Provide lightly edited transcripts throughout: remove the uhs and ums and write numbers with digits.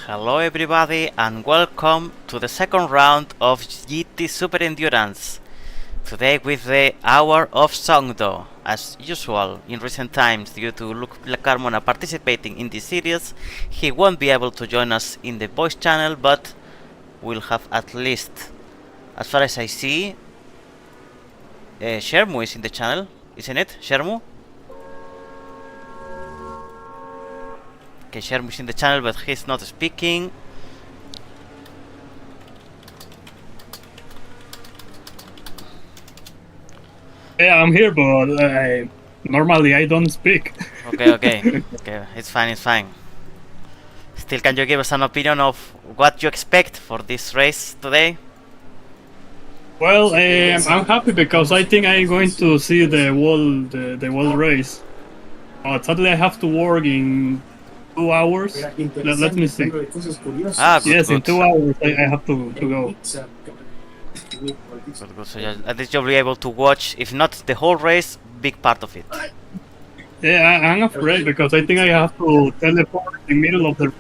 Hello everybody and welcome to the second round of GT Super Endurance. Today with the Hour of Songdo. As usual in recent times, due to Luke Carmona participating in this series, he won't be able to join us in the voice channel, but we'll have at least, as far as I see, Shermu is in the channel, isn't it, Shermu? Okay, Shermu is in the channel, but he's not speaking. Yeah, I'm here, but normally I don't speak. Okay, it's fine. Still, can you give us an opinion of what you expect for this race today? Well, I'm happy because I think I'm going to see the world race. Sadly, I have to work in 2 hours. Let me see. Good, Yes, in good. 2 hours I have to go. Good. So at least you'll be able to watch, if not the whole race, big part of it. Yeah, I'm afraid because I think I have to teleport in the middle of the.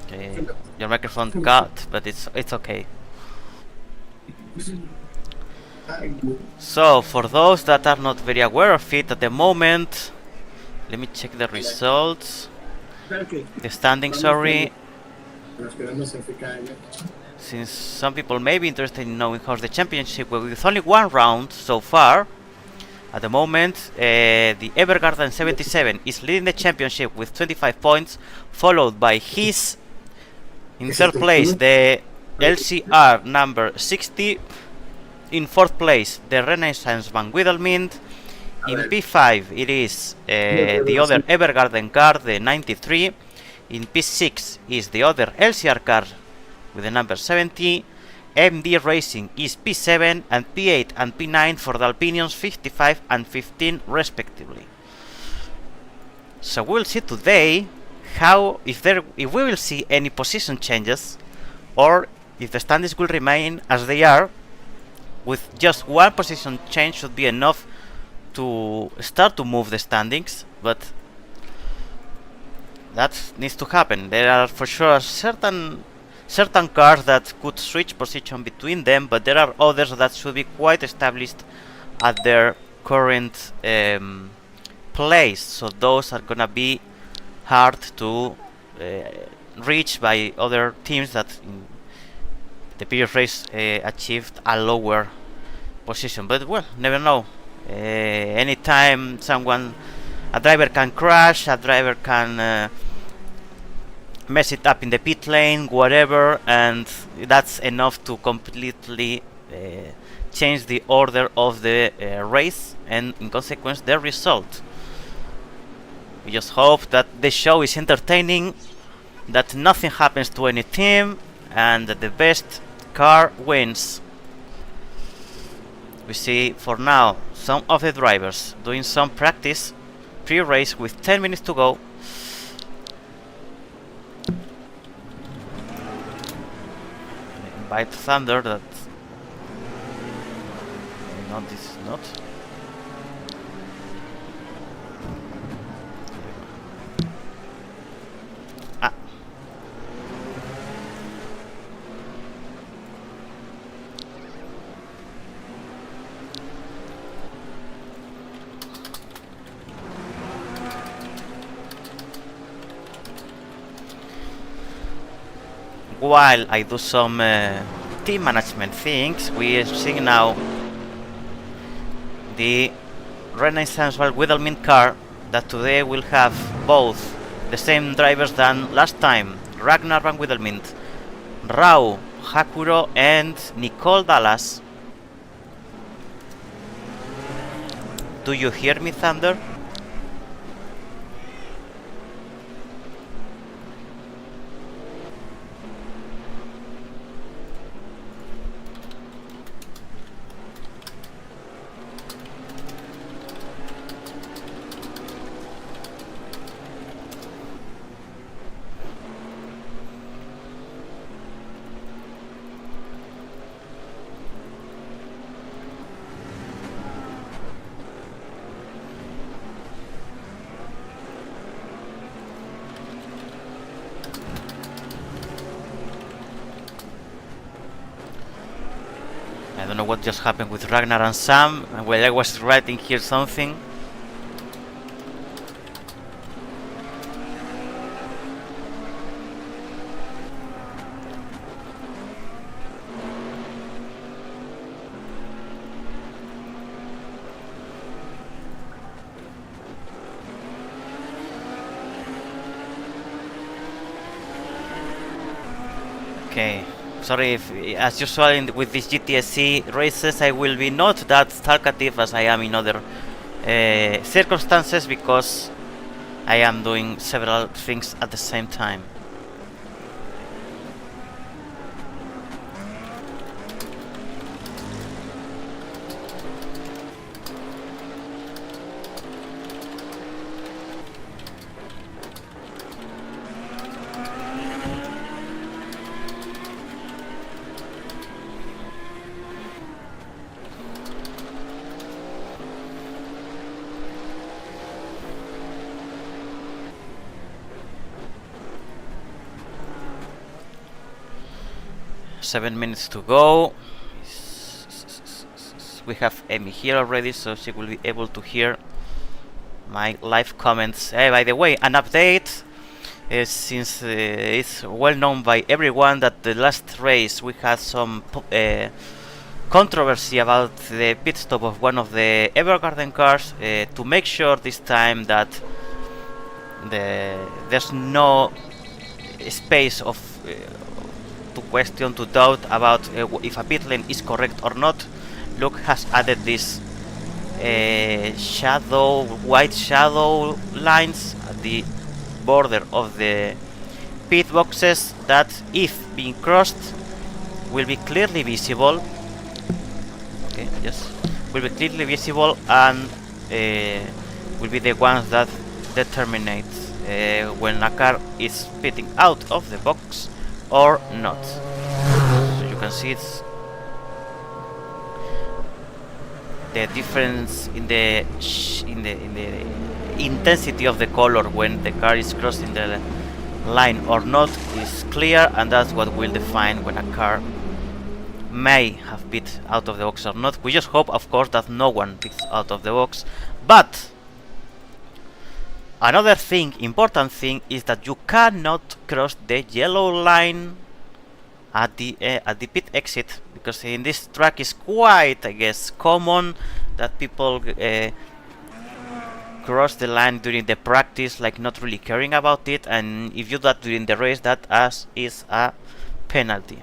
Okay, your microphone cut, but it's okay. So, for those that are not very aware of it at the moment, let me check the results. The standings, sorry. Since some people may be interested in knowing how's the championship, with only one round so far, at the moment, the Evergarden 77 is leading the championship with 25 points, followed by his, in third place, the LCR number 60. In fourth place, the Renaissance Van Wiedelmind. In P5, it is the other Evergarden car, the 93. In P6 is the other LCR car with the number 70. MD Racing is P7, and P8 and P9 for the Alpinions 55 and 15 respectively. So we'll see today how if we will see any position changes, or if the standings will remain as they are. With just one position change should be enough to start to move the standings, but that needs to happen. There are for sure certain cars that could switch position between them, but there are others that should be quite established at their current place. So those are gonna be hard to reach by other teams that in the previous race achieved a lower position. But well, never know. Anytime a driver can crash, a driver can mess it up in the pit lane, whatever, and that's enough to completely change the order of the race and in consequence the result. We just hope that the show is entertaining, that nothing happens to any team, and that the best car wins. We see for now some of the drivers doing some practice pre-race with 10 minutes to go. Invite Thunder that no, this is not. While I do some team management things, we are seeing now the Renaissance Van Wiedelmind car that today will have both the same drivers than last time: Ragnar Van Wiedelmind, Rau Hakuro, and Nicole Dallas. Do you hear me, Thunder? I don't know what just happened with Ragnar and Sam. Well, I was writing here something. Okay, sorry if, as usual with these GTSE races, I will be not that talkative as I am in other circumstances, because I am doing several things at the same time. Seven minutes to go. We have Amy here already, so she will be able to hear my live comments. By the way, an update, since it's well known by everyone that the last race we had some controversy about the pit stop of one of the Evergarden cars. To make sure this time that there's no space of to question, to doubt about if a pit lane is correct or not, Luke has added this white shadow lines at the border of the pit boxes that, if being crossed, will be clearly visible. Okay, yes, will be clearly visible, and will be the ones that determine when a car is pitting out of the box or not. So you can see it's the difference in the intensity of the color when the car is crossing the line or not is clear, and that's what will define when a car may have pit out of the box or not. We just hope, of course, that no one pits out of the box. But another thing, important thing, is that you cannot cross the yellow line at the pit exit, because in this track is quite, I guess, common that people cross the line during the practice, like not really caring about it, and if you do that during the race, that is a penalty.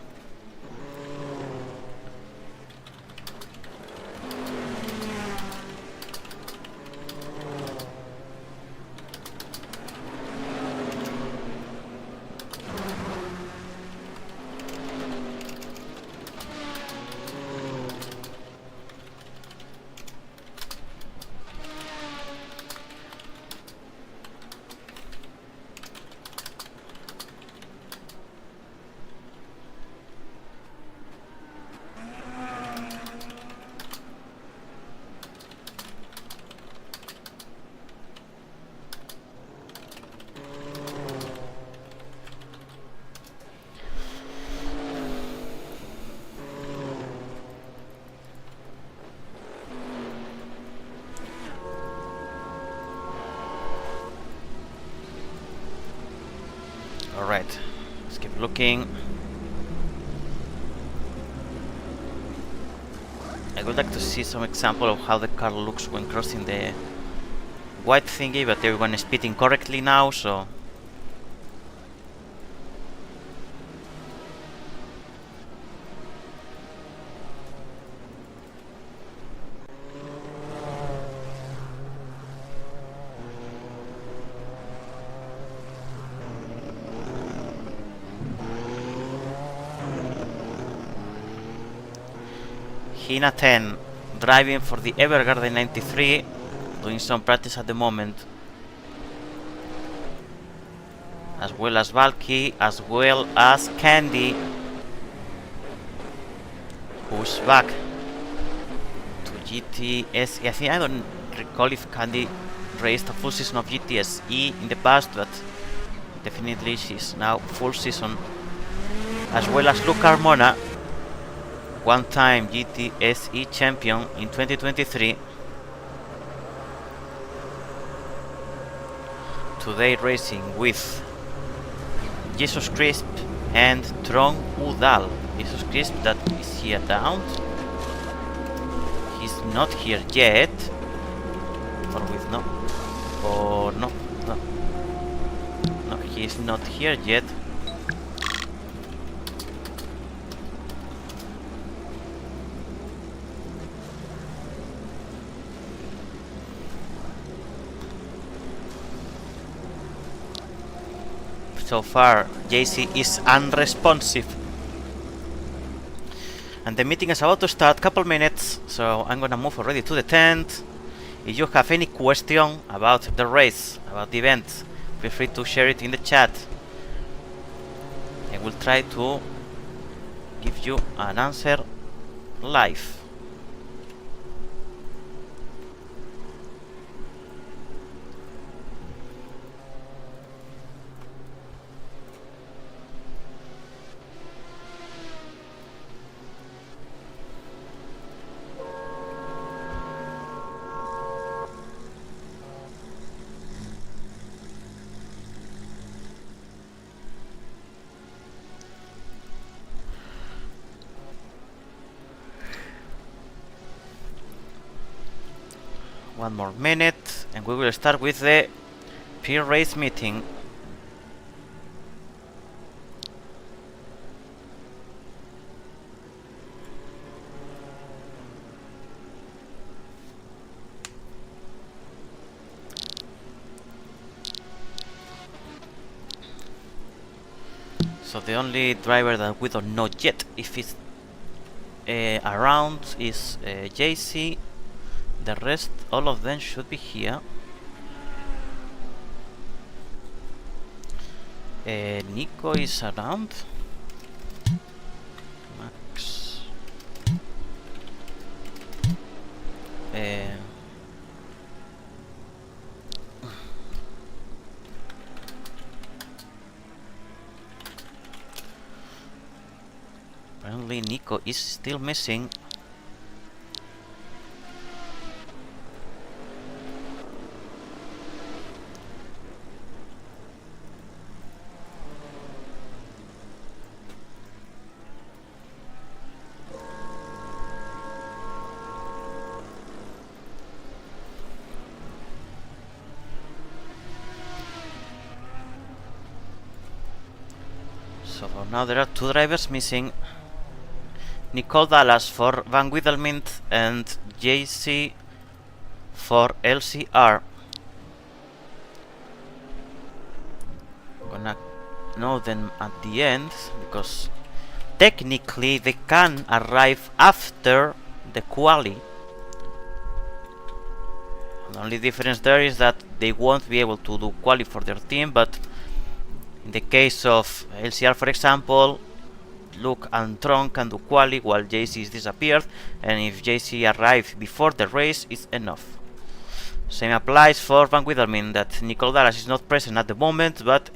Alright, let's keep looking. I would like to see some example of how the car looks when crossing the white thingy, but everyone is pitting correctly now, so Hina 10 driving for the Evergarden 93, doing some practice at the moment, as well as Valky, as well as Candy, who's back to GTSE. I think I don't recall if Candy raced a full season of GTSE in the past, but definitely she's now full season, as well as Luke Carmona, one-time GTSE champion in 2023. Today racing with Jesus Crisp and Trong Udal. Jesus Crisp that is here down. He's not here yet. Or with no. Or no. No. No, he's not here yet. So far, JC is unresponsive. And the meeting is about to start, couple minutes, so I'm gonna move already to the tent. If you have any question about the race, about the event, feel free to share it in the chat. I will try to give you an answer live. One more minute and we will start with the peer race meeting. So the only driver that we don't know yet if it's around is JC. The rest, all of them should be here. Nico is around. Max. Apparently Nico is still missing. So for now there are two drivers missing. Nicole Dallas for Van Wiedelmint and JC for LCR. Gonna know them at the end because technically they can arrive after the quali. The only difference there is that they won't be able to do quali for their team, but in the case of LCR, for example, Luke and Tron can do quali while JC is disappeared, and if JC arrives before the race, it's enough. Same applies for Van Wiedelmin, that Nicole Dallas is not present at the moment, but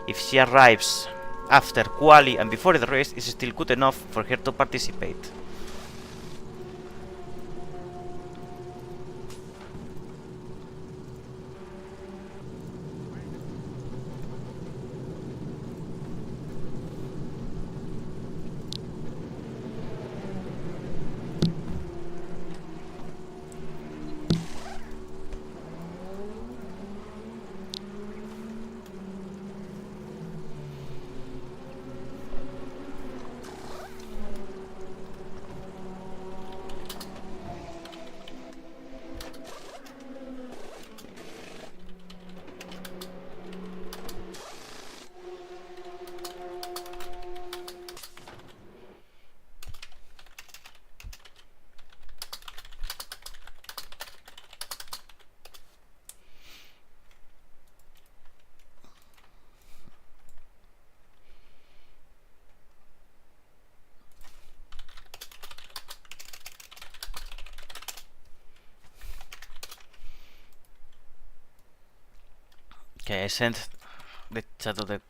if she arrives after quali and before the race, it's still good enough for her to participate. Okay, I sent the chat of the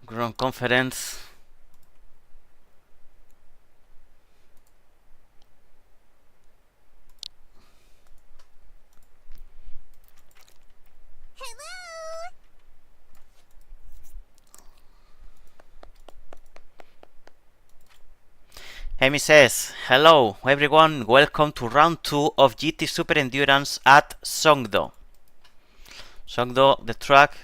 ground conference. Amy says, hello everyone, welcome to round 2 of GT Super Endurance at Songdo. Songdo, the track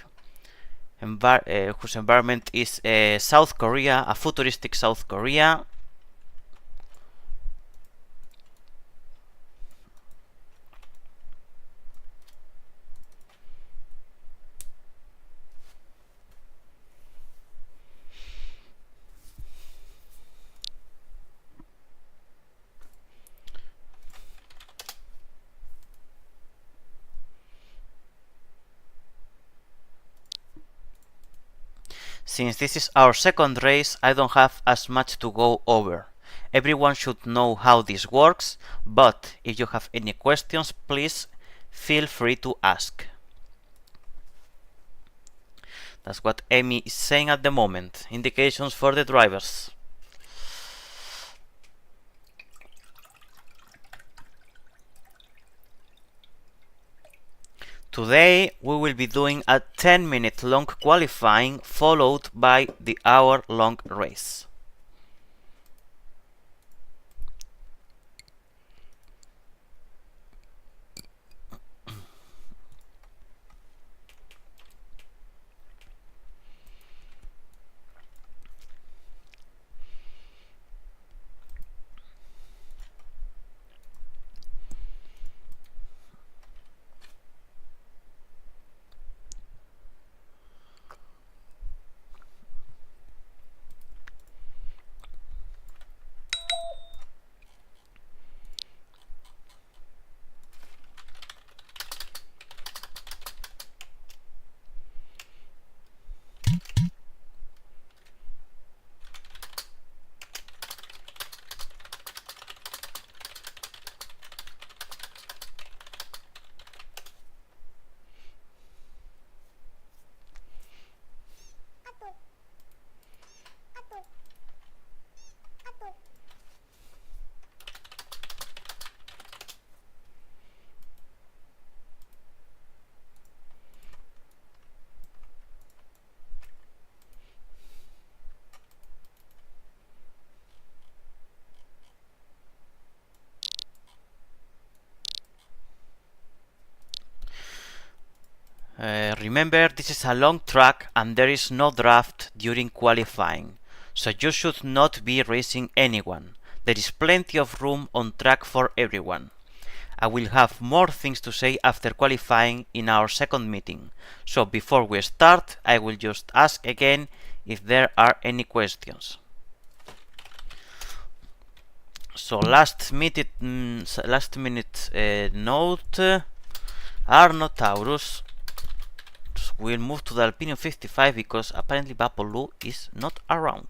whose environment is South Korea, a futuristic South Korea. Since this is our second race, I don't have as much to go over. Everyone should know how this works, but if you have any questions, please feel free to ask. That's what Amy is saying at the moment. Indications for the drivers. Today we will be doing a 10-minute long qualifying followed by the hour-long race. Remember, this is a long track and there is no draft during qualifying, so you should not be racing anyone. There is plenty of room on track for everyone. I will have more things to say after qualifying in our second meeting, so before we start I will just ask again if there are any questions. So last minute note, Arno Taurus will move to the Alpinium 55 because apparently Bapolu is not around.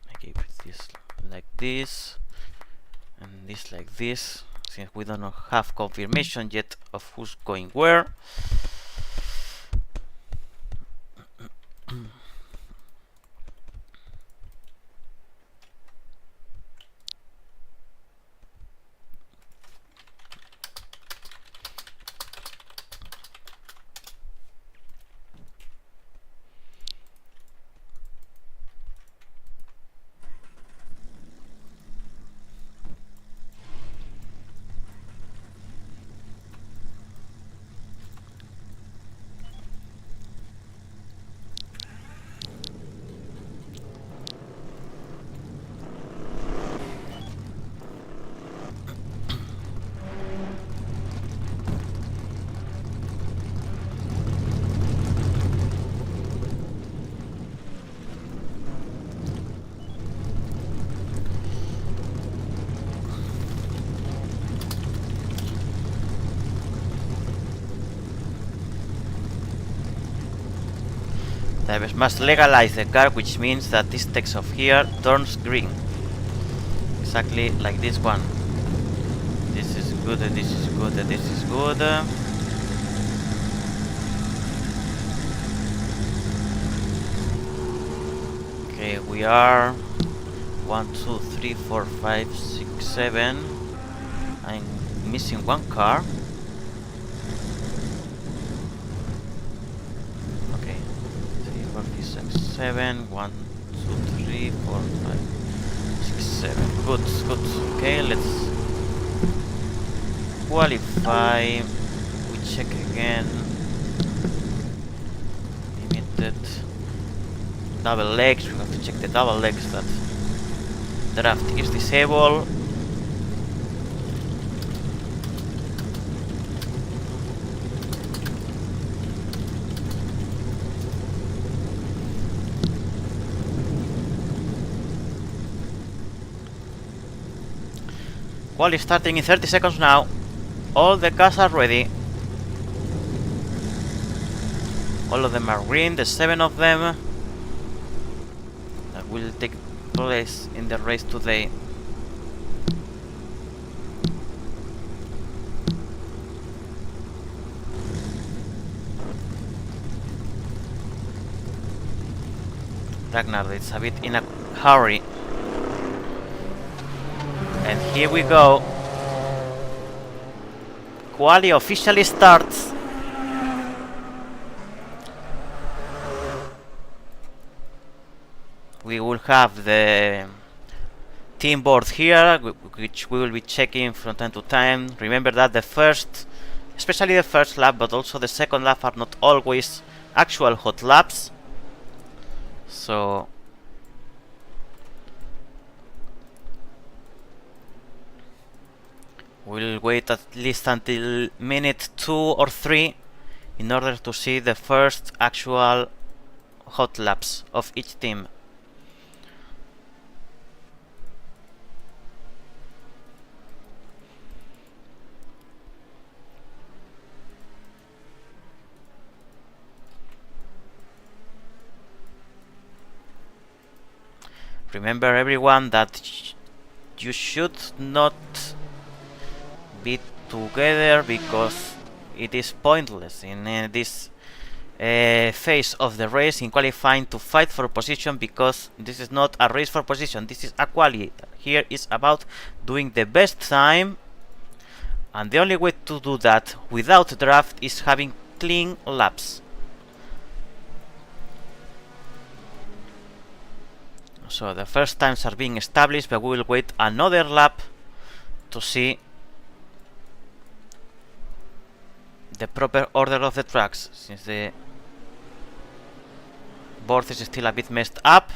I gave this like this and this like this, since we don't have confirmation yet of who's going where. Drivers must legalize the car, which means that this text of here turns green. Exactly like this one. This is good, this is good, this is good. Okay, we are 1, 2, 3, 4, 5, 6, 7. I'm missing one car. 47. 1, 2, 3, 4, 5, 6, 7. Good, good. Okay, let's qualify. We check again. Limited. Double legs. We have to check the double legs that draft is disabled. Quali starting in 30 seconds now. All the cars are ready. All of them are green, the 7 of them that will take place in the race today. Ragnar is a bit in a hurry. And here we go. Quali officially starts. We will have the team board here, which we will be checking from time to time. Remember that the first, especially the first lap, but also the second lap are not always actual hot laps. So we'll wait at least until minute 2 or 3 in order to see the first actual hot laps of each team. Remember everyone that you should not be together because it is pointless in this phase of the race in qualifying to fight for position, because this is not a race for position, this is a quali. Here is about doing the best time, and the only way to do that without draft is having clean laps. So the first times are being established, but we will wait another lap to see the proper order of the tracks, since the board is still a bit messed up.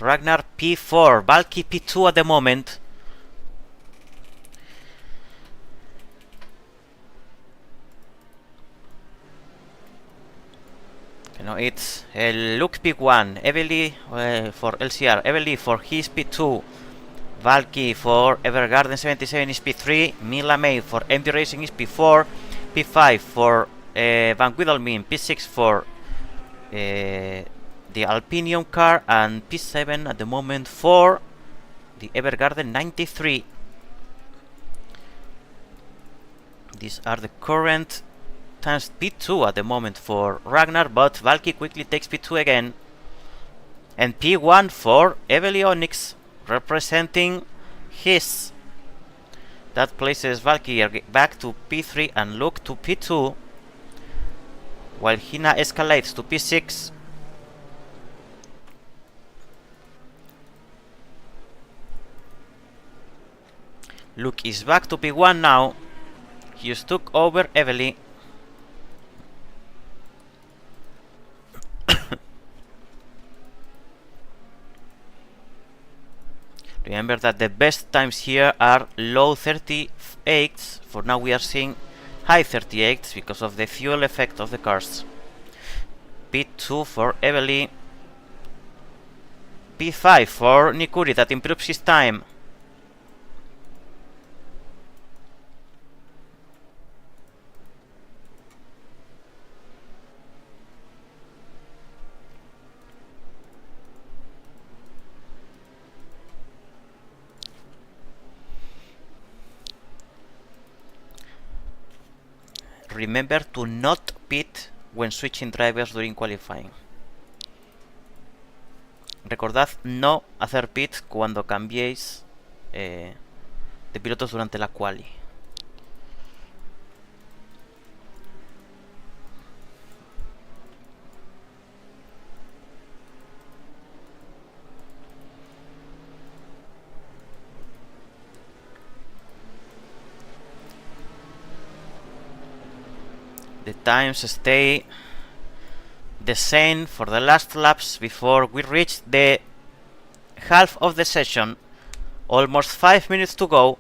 Ragnar P4, Valky P2 at the moment. You know, it's Luke P1, Evely for LCR, Evely for his P2, Valky for Evergarden 77 is P3, Mila May for MD Racing is P4, P5 for Van Guidelmin, P6 for the Alpinium car, and P7 at the moment for the Evergarden 93. These are the current times. P2 at the moment for Ragnar, but Valky quickly takes P2 again. And P1 for Evely Onyx, representing his. That places Valky back to P3 and Luke to P2, while Hina escalates to P6. Luke is back to P1 now. He just took over Evely. Remember that the best times here are low 38s. For now we are seeing high 38s because of the fuel effect of the cars. P2 for Evely. P5 for Nikuri, that improves his time. remember to not pit when switching drivers during qualifying. Recordad no hacer pit cuando cambiéis de pilotos durante la quali. The times stay the same for the last laps before we reach the half of the session. Almost 5 minutes to go.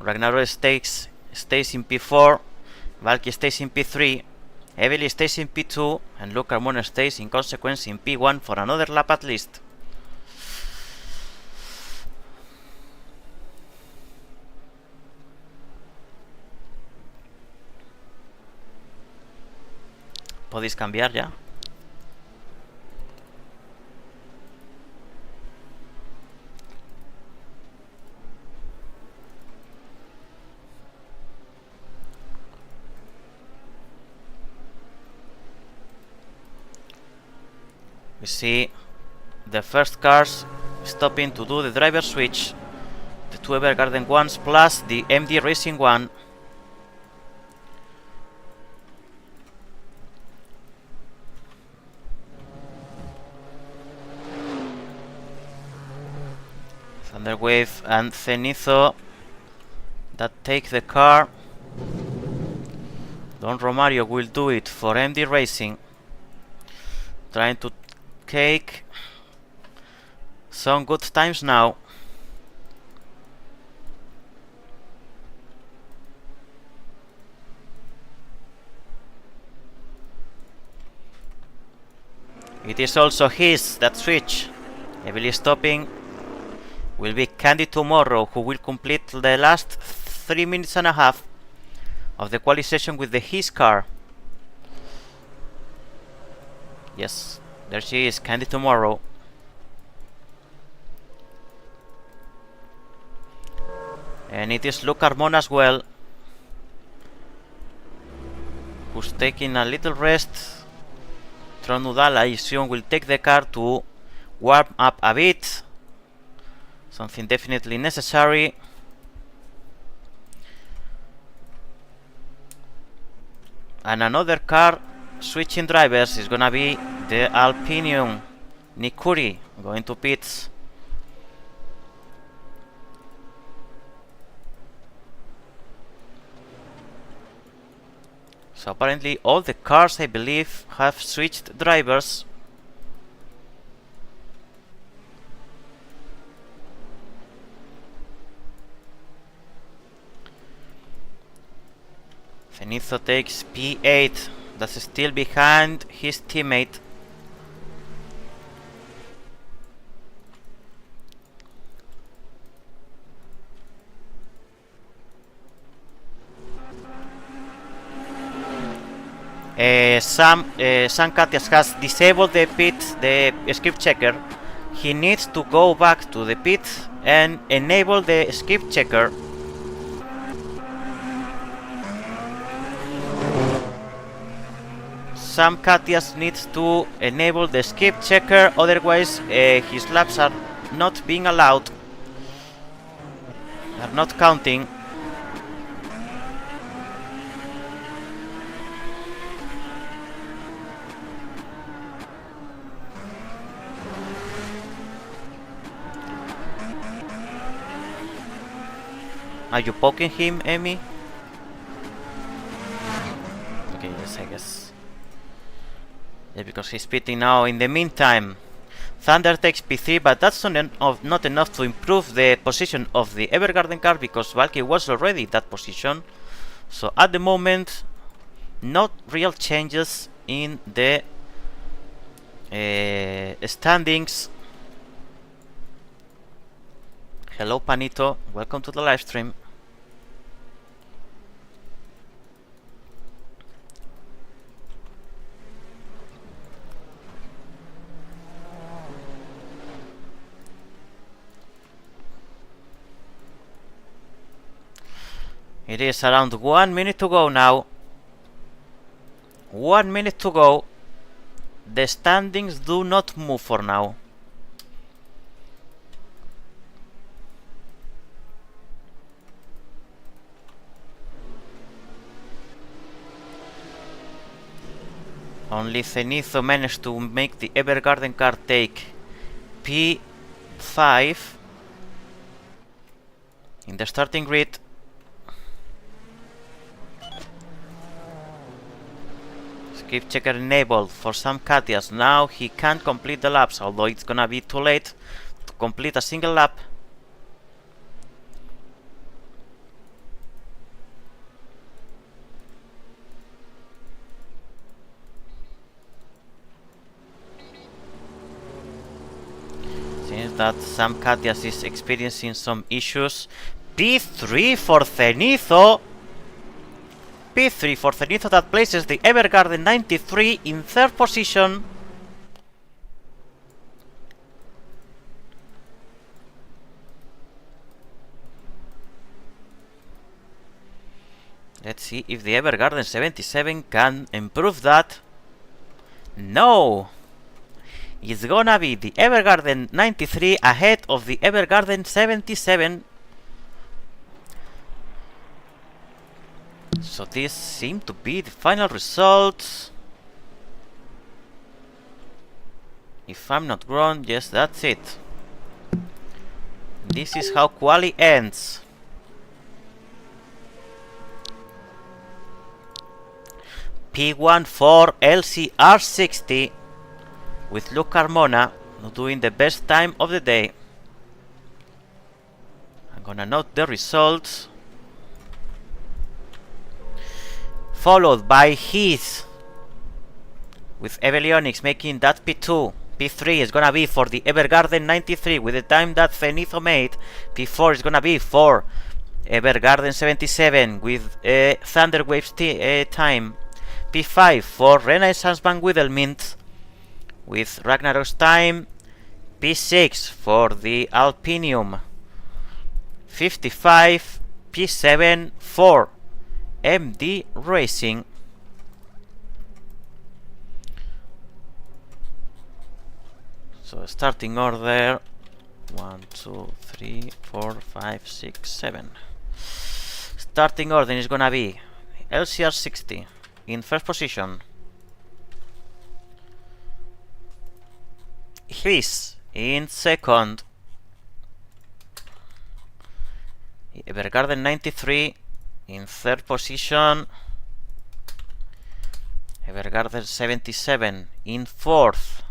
Ragnarok stays in P4, Valky stays in P3, Evely stays in P2, and Luke Carmona stays in consequence in P1 for another lap at least. Podéis cambiar ya. We see the first cars stopping to do the driver switch. The two Evergarden ones plus the MD Racing one. Thunderwave and Cenizo that take the car. Don Romario will do it for MD Racing, trying to take some good times now. It is also his, that switch. Heavily stopping will be Candy Tomorrow, who will complete the last 3 minutes and a half of the quali session with the his car. Yes, there she is, Candy Tomorrow. And it is Luke Carmona as well, who's taking a little rest. Tron Udal, I assume, will take the car to warm up a bit. Something definitely necessary. And another car switching drivers is gonna be the Alpinium Nikuri going to pits. So apparently all the cars, I believe, have switched drivers. Cenizo takes P8, that's still behind his teammate. Sam Katias has disabled the script checker. He needs to go back to the pit and enable the script checker. Sam Katias needs to enable the skip checker, otherwise his laps are not being allowed, are not counting. Are you poking him, Amy? Okay, yes, I guess. Yeah, because he's pitting now. In the meantime, Thunder takes P3, but that's not enough to improve the position of the Evergarden car, because Valky was already in that position. So at the moment, not real changes in the standings. Hello Panito, welcome to the live stream. It is around 1 minute to go now. 1 minute to go. The standings do not move for now. Only Zenitho managed to make the Evergarden card take P5 in the starting grid. Skip checker enabled for some Katias. Now he can't complete the laps, although it's gonna be too late to complete a single lap. Seems that Sam Katias is experiencing some issues. P3 for Zenitho. P3 for Zenitho, that places the Evergarden 93 in third position. Let's see if the Evergarden 77 can improve that. No! It's gonna be the Evergarden 93 ahead of the Evergarden 77. So this seemed to be the final results. If I'm not wrong, yes, that's it. This is how quali ends. P1 for LCR60 with Luke Carmona doing the best time of the day. I'm gonna note the results. Followed by Heath with Evelyonics making that P2. P3 is gonna be for the Evergarden 93 with the time that Zenitho made. P4 is gonna be for Evergarden 77 with Thunderwave's time. P5 for Renaissance Van Wiedelmint with Ragnarok's time. P6 for the Alpinium 55. P7 for MD Racing. So starting order 1, 2, 3, 4, 5, 6, 7. Starting order is gonna be LCR60 in first position. His in second. Evergarden 93 in third position. Evergarden 77 in fourth.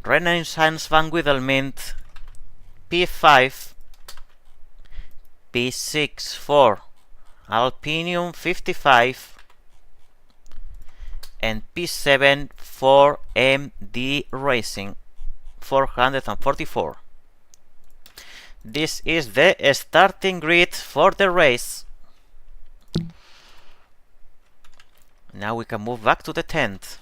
Renaissance Van Wiedelmint P5. P6 for Alpinium 55. And P7 for MD Racing 444. This is the starting grid for the race. Now we can move back to the tent.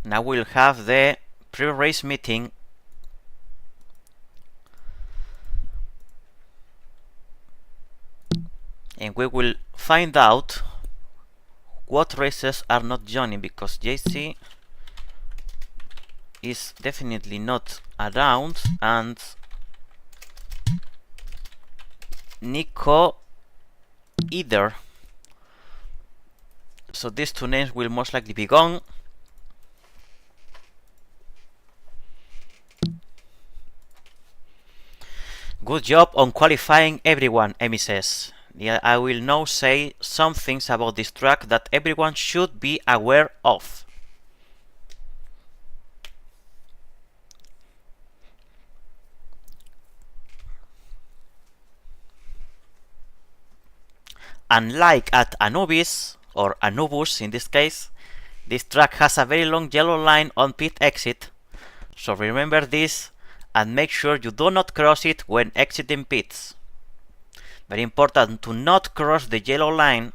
Now we'll have the pre-race meeting. And we will find out what races are not joining, because JC is definitely not around and Nico either. So these two names will most likely be gone. Good job on qualifying everyone, Emi says. Yeah, I will now say some things about this track that everyone should be aware of. Unlike at Anubis, or Anubis in this case, this track has a very long yellow line on pit exit, so remember this and make sure you do not cross it when exiting pits. Very important to not cross the yellow line.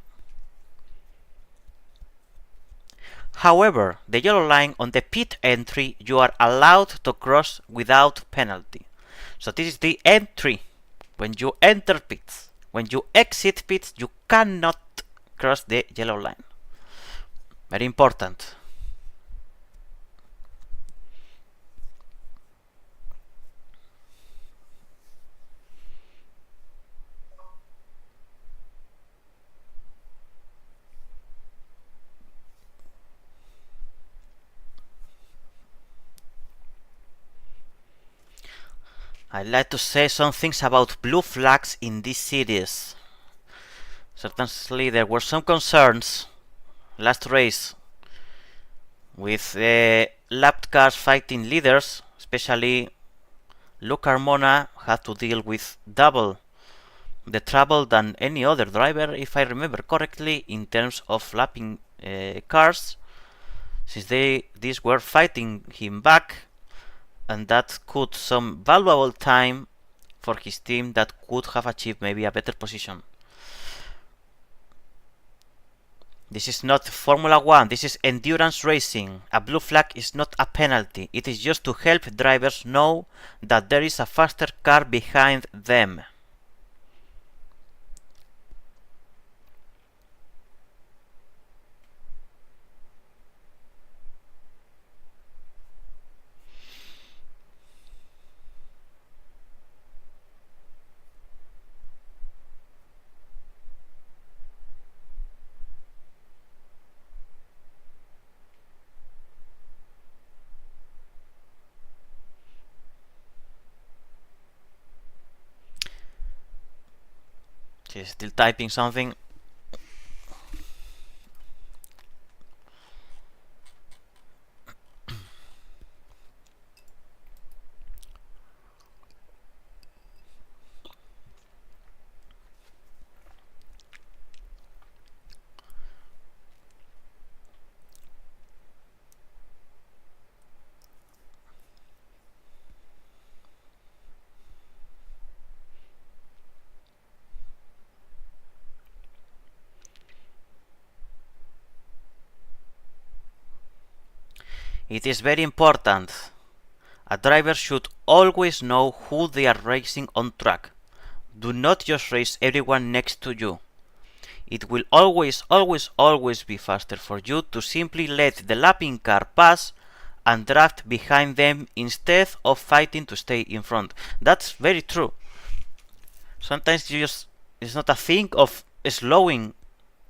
However, the yellow line on the pit entry you are allowed to cross without penalty. So this is the entry when you enter pits. When you exit pits, you cannot cross the yellow line. Very important. I'd like to say some things about blue flags in this series. Certainly there were some concerns last race with lapped cars fighting leaders, especially Luke Carmona had to deal with double the trouble than any other driver, if I remember correctly, in terms of lapping cars, since these were fighting him back, and that cut some valuable time for his team that could have achieved maybe a better position. This is not Formula 1, this is endurance racing. A blue flag is not a penalty, it is just to help drivers know that there is a faster car behind them. She's still typing something. It is very important. A driver should always know who they are racing on track. Do not just race everyone next to you. It will always be faster for you to simply let the lapping car pass and draft behind them instead of fighting to stay in front. That's very true. Sometimes it's not a thing of slowing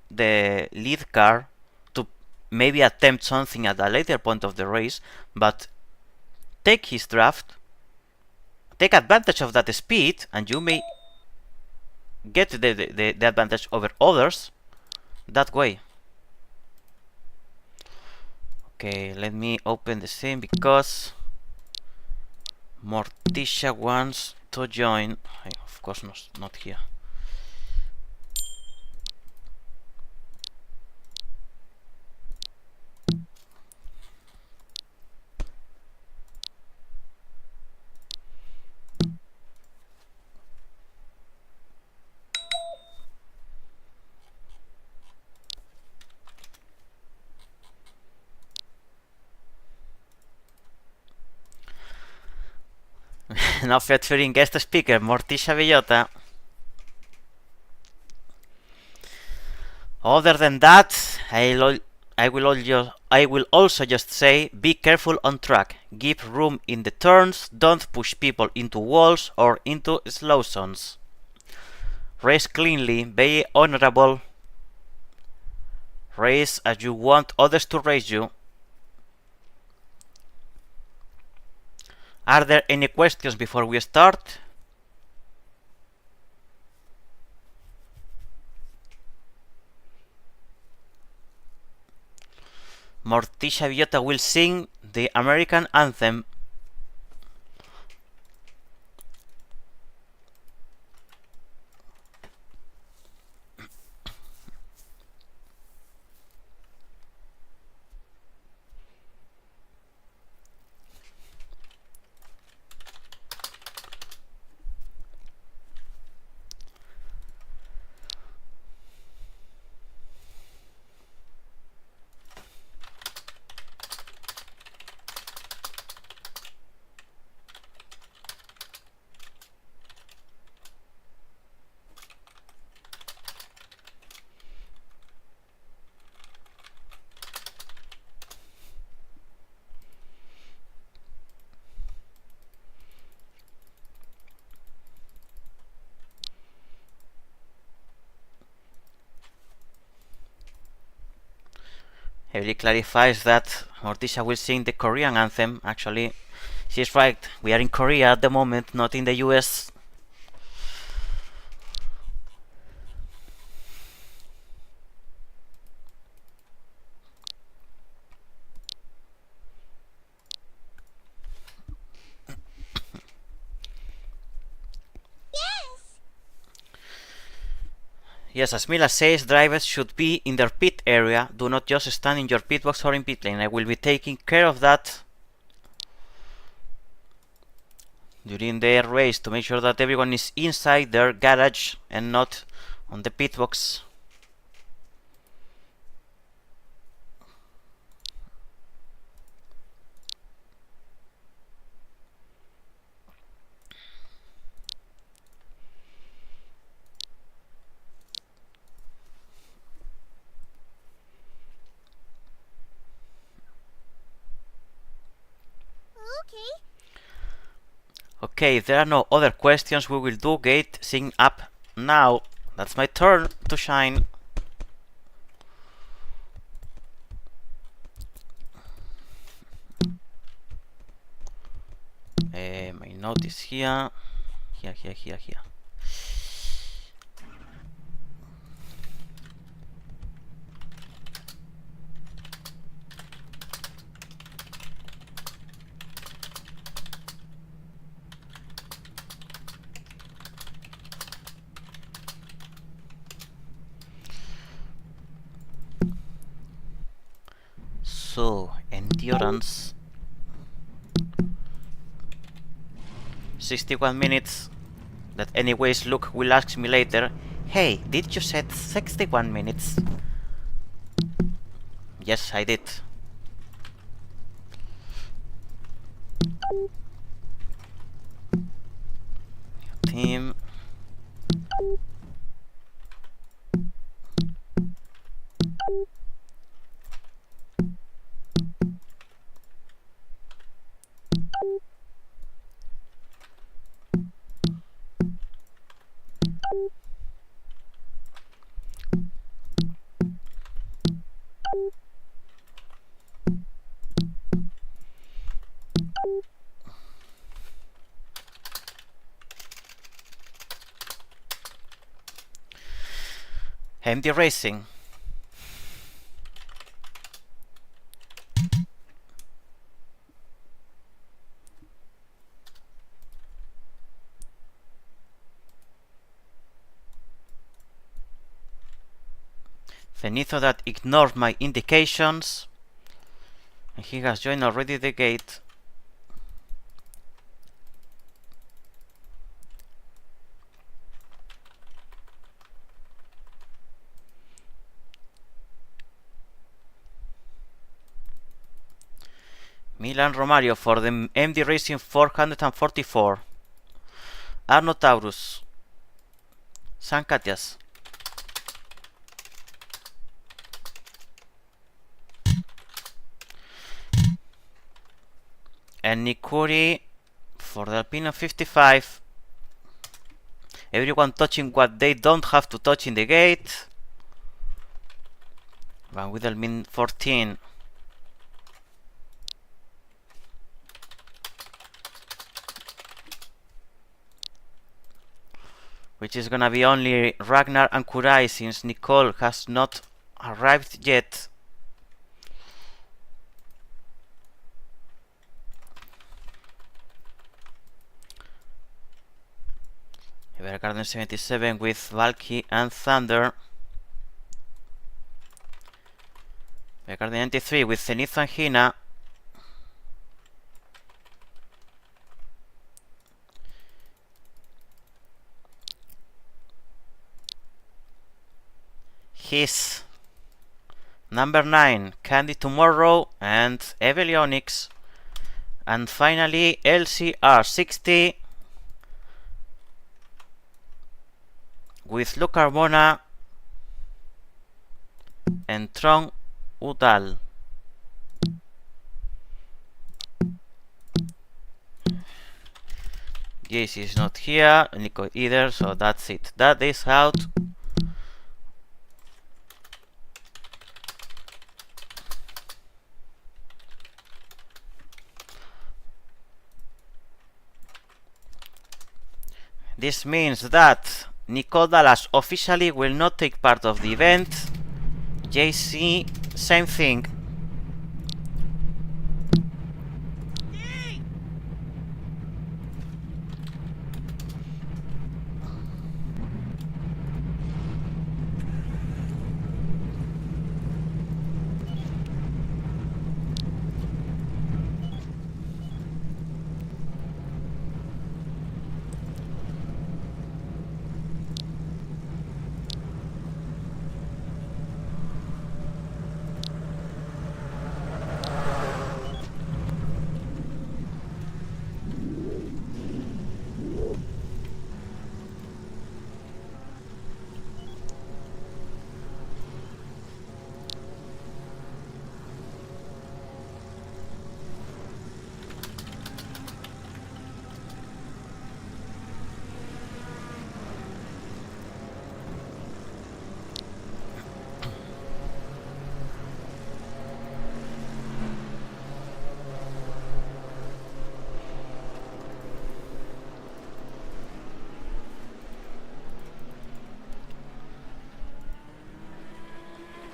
the lead car to maybe attempt something at a later point of the race, but take his draft, take advantage of that speed, and you may get the advantage over others that way. Okay, let me open the same because Morticia wants to join. Of course not here. Now featuring guest speaker Morticia Villota. Other than that, I will also just say, be careful on track, give room in the turns, don't push people into walls or into slow zones. Race cleanly, be honorable. Race as you want others to race you. Are there any questions before we start? Morticia Villota will sing the American anthem. Heavily clarifies that Morticia will sing the Korean anthem. Actually, she's right. We are in Korea at the moment, not in the US. Yes, as Mila says, drivers should be in their pit area. Do not just stand in your pit box or in pit lane. I will be taking care of that during the race to make sure that everyone is inside their garage and not on the pit box. Okay, if there are no other questions, we will do gate sync up now. That's my turn to shine. My note is here. Here. So, endurance 61 minutes. That anyways, Luke will ask me later, hey, did you set 61 minutes? Yes, I did. Team. MD Racing. Fenito that ignored my indications, and he has joined already the gate. Milan Romario for the MD Racing 444. Arno Taurus. San Katias. And Nikuri for the Alpino 55. Everyone touching what they don't have to touch in the gate. Van Wiedelmin 14. Which is gonna be only Ragnar and Kurai since Nicole has not arrived yet. Evergarden 77 with Valky and Thunder. Evergarden 93 with Zenith and Hina. His number 9 Candy Tomorrow and Evelyonix. And finally LCR 60 with Luke Carbona and Tron Udal. Jace is not here, Nico either, so that's it. That is out. This means that Nicole Dallas officially will not take part of the event. JC, same thing.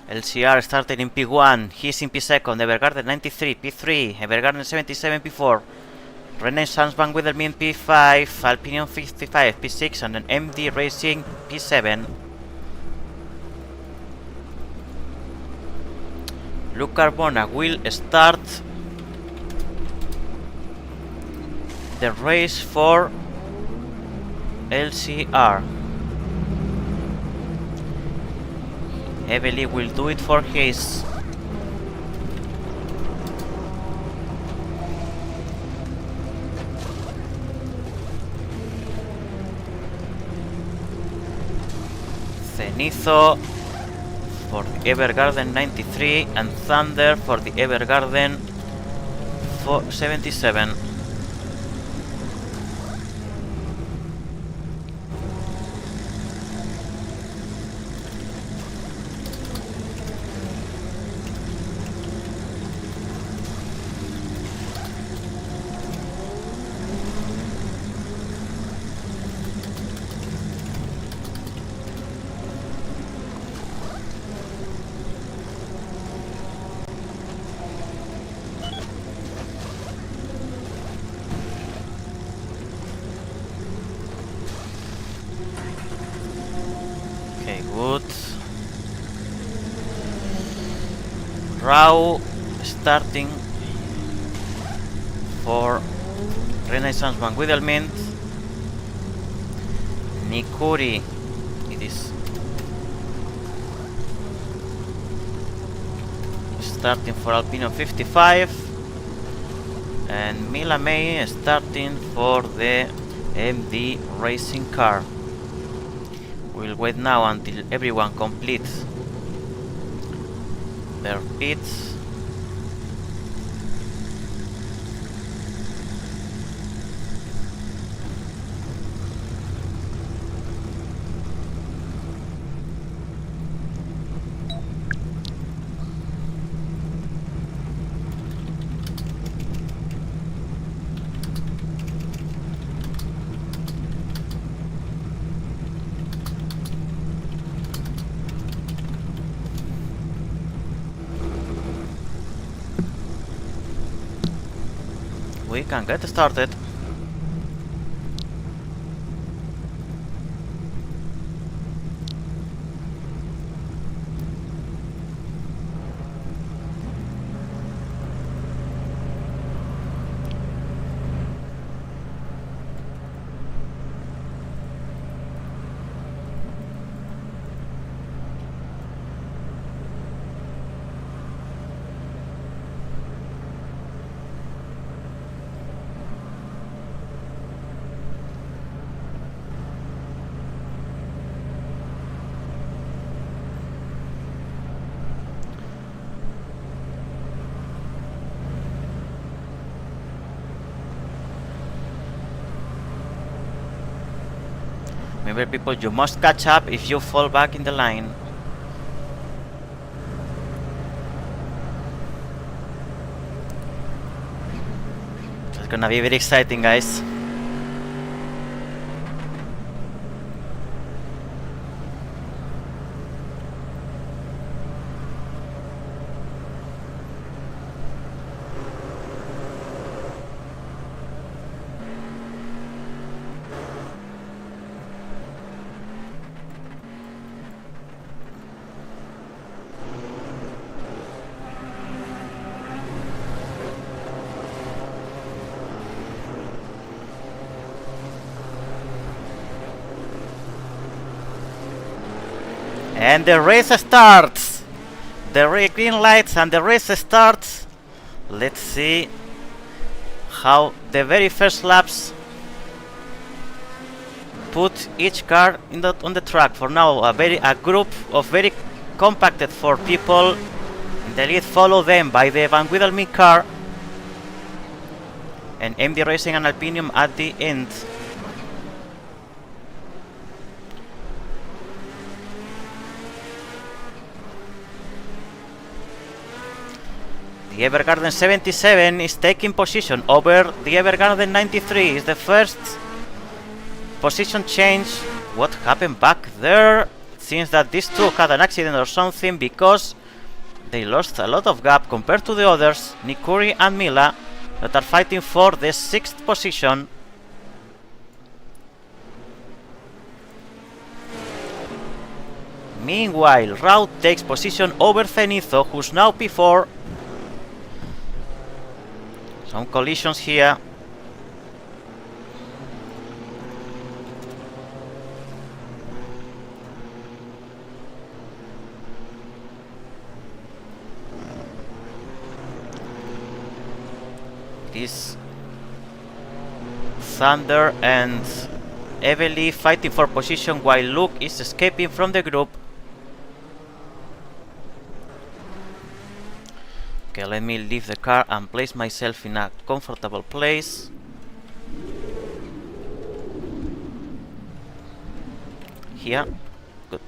LCR started in P1, he's in P2, Evergarden 93, P3, Evergarden 77, P4, Renaissance Van Wiedelmin P5, Alpinion 55, P6, and an MD Racing P7. Luke Carbona will start the race for LCR. Evely will do it for his. Zenitho for the Evergarden 93 and Thunder for the Evergarden 77. Good. Rao starting for Renaissance Van Wiedelmin. Nikuri, it is starting for Alpino 55, and Mila May starting for the MD racing car. We'll wait now until everyone completes their pits. we can get started. Remember, people, you must catch up if you fall back in the line. It's gonna be very exciting, guys. And the race starts. The green lights and the race starts. Let's see how the very first laps put each car on the track. For now, a group of very compacted 4 people in the lead, follow them by the Van Wiedelmin car and MD Racing and Alpinium at the end. The Evergarden 77 is taking position over the Evergarden 93. Is the first position change. What happened back there? It seems that these two had an accident or something, because they lost a lot of gap compared to the others, Nikuri and Mila, that are fighting for the 6th position. Meanwhile, Rao takes position over Zenitho, who's now P4. Some collisions here. It is Thunder and Evely fighting for position, while Luke is escaping from the group. Okay, let me leave the car and place myself in a comfortable place. Here. Good.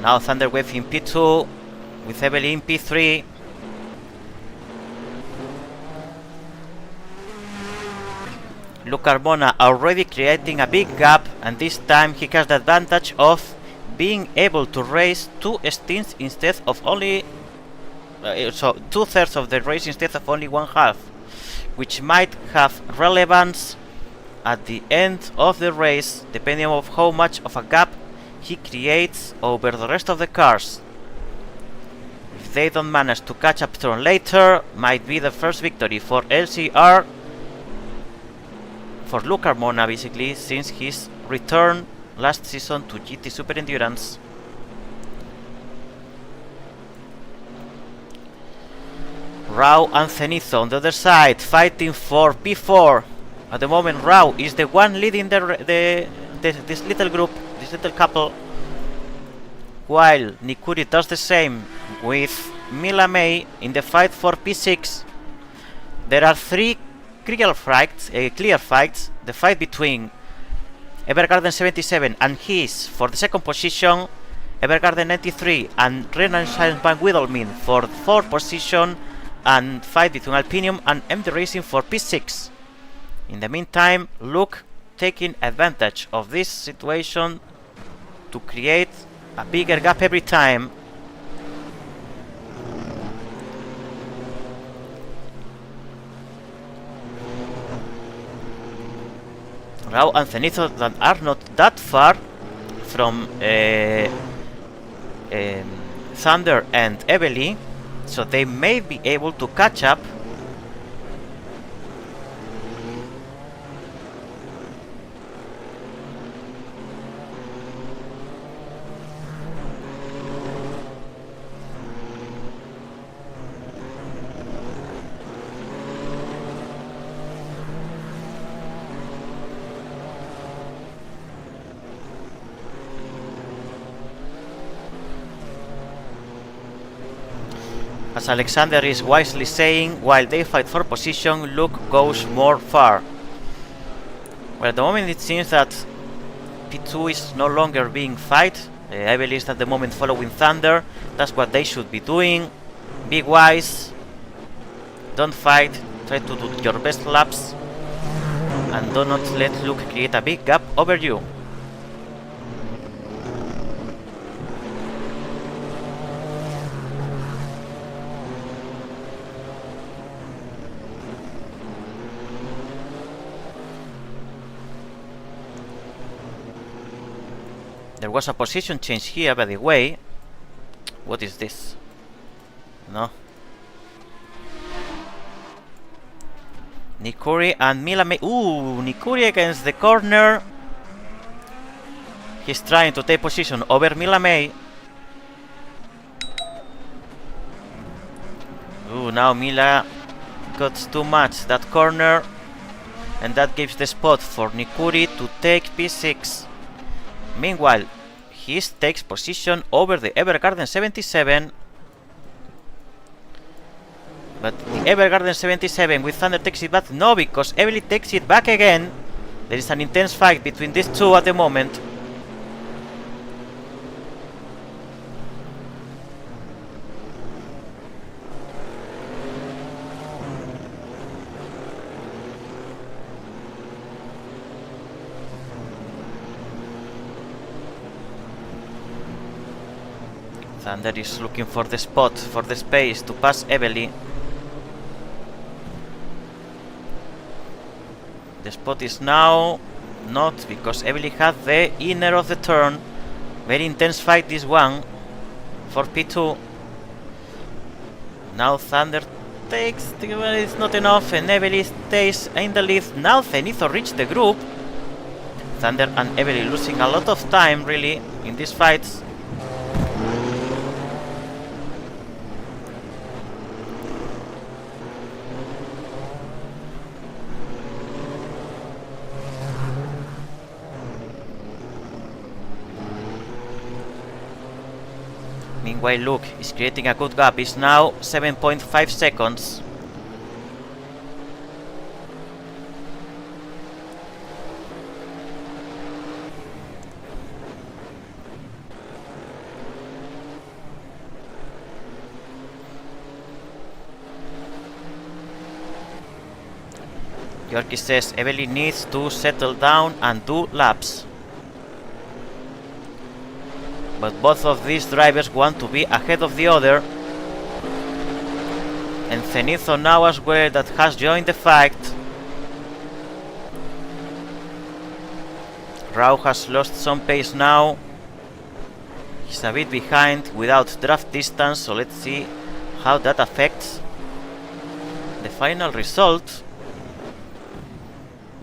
Now Thunderwave in P2 with Evely in P3. Luke Carbona already creating a big gap, and this time he has the advantage of being able to race 2 stints instead of only so 2/3 of the race instead of only 1/2, which might have relevance at the end of the race, depending on how much of a gap he creates over the rest of the cars. If they don't manage to catch up to later, might be the first victory for LCR, for Luke Carmona, basically, since his return last season to GT Super Endurance. Rao and Zenitho on the other side, fighting for P4. At the moment, Rao is the one leading this little group, this little couple, while Nikuri does the same with Mila May in the fight for P6. There are 3 clear fights. The fight between Evergarden 77 and his for the 2nd position, Evergarden 93 and Renaissance Van Wiedelmin for 4th position, and fight between Alpinium and MD Racing for P6. In the meantime, Luke taking advantage of this situation to create a bigger gap every time. Rao and Zenithor that are not that far from Thunder and Evely, so they may be able to catch up. As Alexander is wisely saying, while they fight for position, Luke goes more far. Well, at the moment it seems that P2 is no longer being fight. Evely is at the moment following Thunder. That's what they should be doing. Be wise. Don't fight. Try to do your best laps. And do not let Luke create a big gap over you. There was a position change here, by the way. What is this? No. Nikuri and Milame. Ooh, Nikuri against the corner. He's trying to take position over Milame. Ooh, now Mila got too much that corner. And that gives the spot for Nikuri to take P6. Meanwhile, he takes position over the Evergarden 77. But the Evergarden 77 with Thunder takes it back. No, because Evely takes it back again. There is an intense fight between these two at the moment. Thunder is looking for the spot, for the space to pass Evely. The spot is now not, because Evely had the inner of the turn. Very intense fight this one for P2. Now Thunder takes, well, it's not enough, and Evely stays in the lead. Now Zenithor reached the group. Thunder and Evely losing a lot of time really in these fights. Meanwhile, Luke is creating a good gap. It's now 7.5 seconds. Yorkie says Evely needs to settle down and do laps. But both of these drivers want to be ahead of the other. And Zenithor now as well, that has joined the fight. Rao has lost some pace now. He's a bit behind without draft distance, so let's see how that affects the final result.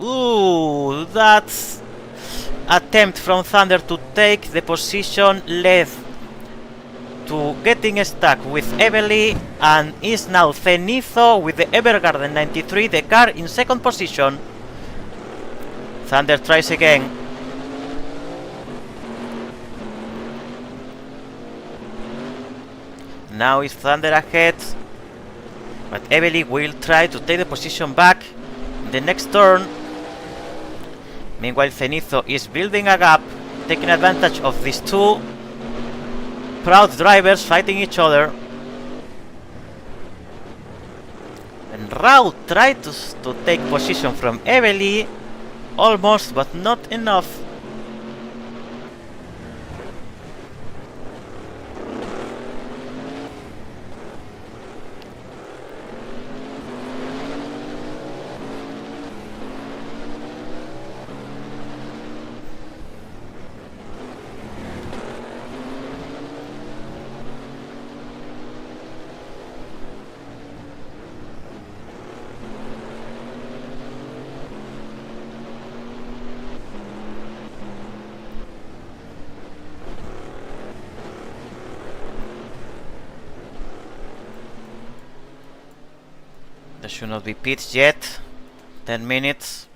Ooh, that's attempt from Thunder to take the position led to getting stuck with Evely, and is now Zenithor with the Evergarden 93, the car in second position. Thunder tries again. Now is Thunder ahead, but Evely will try to take the position back in the next turn. Meanwhile, Zenithor is building a gap, taking advantage of these two proud drivers fighting each other. And Rao tried to take position from Evely, almost, but not enough. There should not be pits yet. 10 minutes.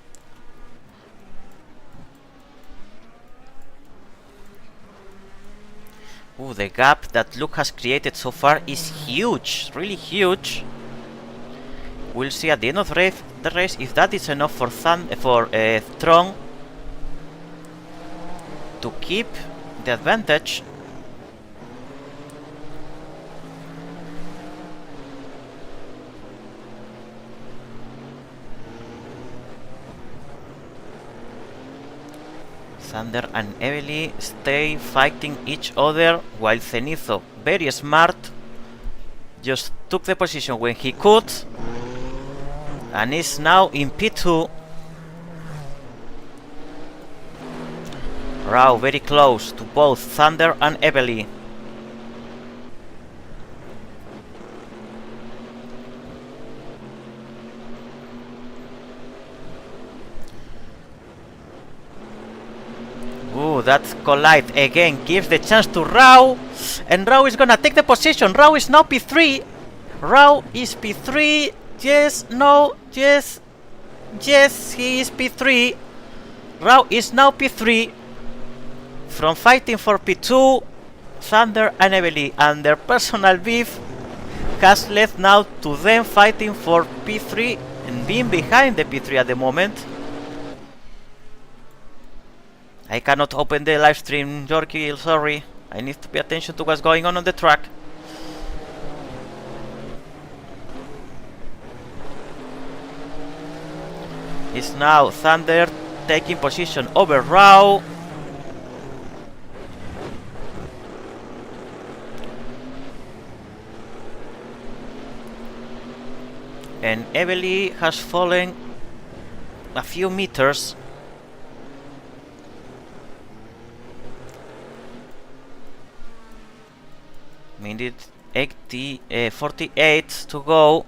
Ooh, the gap that Luke has created so far is huge, really huge. We'll see at the end of the race if that is enough for Strong to keep the advantage. Thunder and Evely stay fighting each other, while Zenitho, very smart, just took the position when he could and is now in P2. Rao very close to both Thunder and Evely. Ooh, that collide again gives the chance to Rao, and Rao is gonna take the position. Rao is now P3. Rao is P3. Yes, no, yes, yes, he is P3. Rao is now P3. From fighting for P2, Thunder and Evely and their personal beef has led now to them fighting for P3 and being behind the P3 at the moment. I cannot open the live stream, Yorkie, sorry. I need to pay attention to what's going on the track. It's now Thunder taking position over Rao. And Evely has fallen a few meters. Minute 48 to go.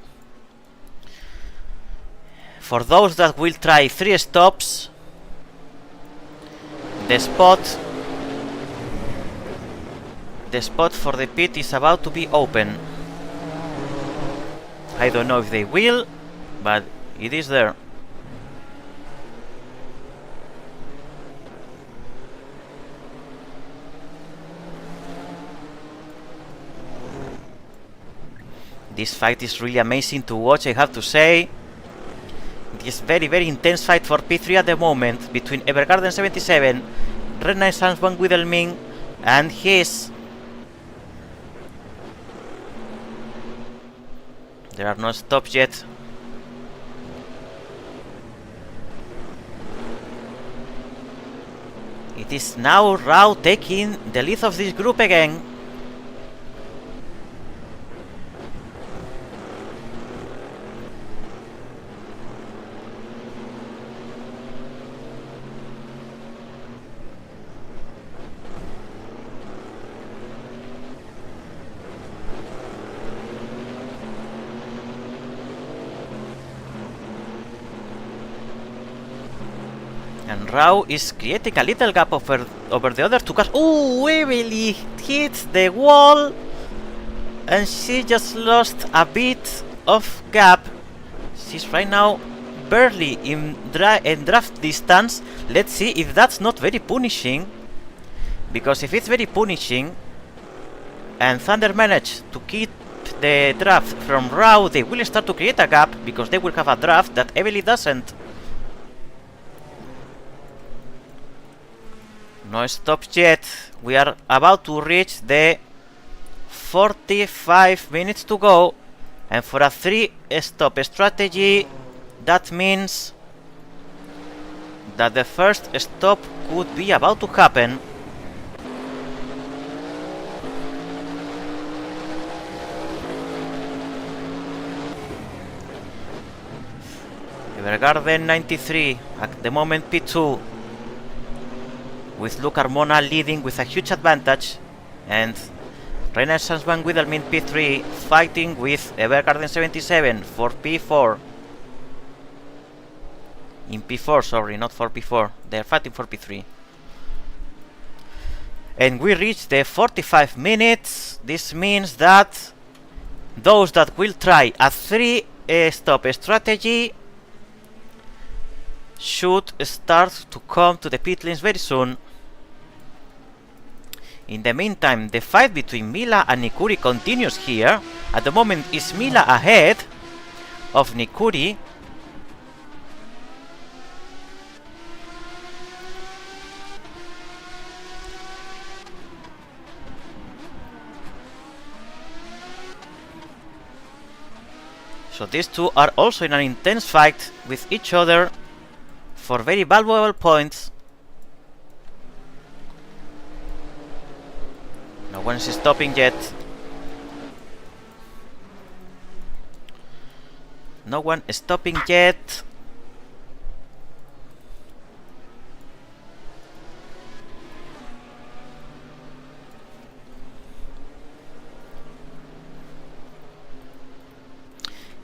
For those that will try 3 stops, the spot for the pit is about to be open. I don't know if they will, but it is there. This fight is really amazing to watch, I have to say. This very intense fight for P3 at the moment between Evergarden 77, Renaissance Van Wiedelming, and his. There are no stops yet. It is now Rao taking the lead of this group again. And Rao is creating a little gap over the other two cars. Ooh, Evely hits the wall, and she just lost a bit of gap. She's right now barely in draft distance. Let's see if that's not very punishing, because if it's very punishing and Thunder manage to keep the draft from Rao, they will start to create a gap because they will have a draft that Evely doesn't. No stops yet. We are about to reach the 45 minutes to go, and for a 3-stop strategy, that means that the first stop could be about to happen. Evergarden 93 at the moment P2, with Luke Carmona leading with a huge advantage, and Renaissance Van Wiedelming P3 fighting with Evergarden 77 for P4. In P4, sorry, not for P4. They're fighting for P3. And we reach the 45 minutes. This means that those that will try a 3 2-stop strategy should start to come to the pit lanes very soon. In the meantime, the fight between Mila and Nikuri continues here. At the moment, is Mila ahead of Nikuri. So these two are also in an intense fight with each other for very valuable points. No one is stopping yet. No one is stopping yet.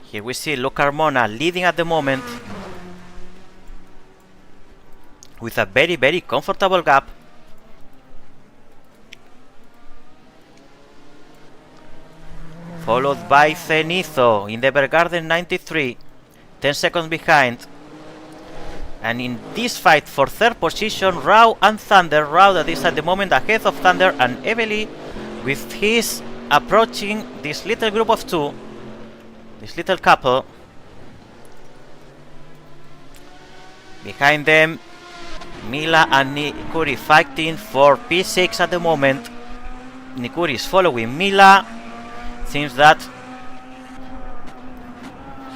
Here we see Carmona leading at the moment with a very comfortable gap. Followed by Zenitho in the Evergarden 93, 10 seconds behind. And in this fight for third position, Rao and Thunder. Rao that is at the moment ahead of Thunder, and Evely with his approaching this little group of two. This little couple. Behind them, Mila and Nikuri fighting for P6 at the moment. Nikuri is following Mila. Seems that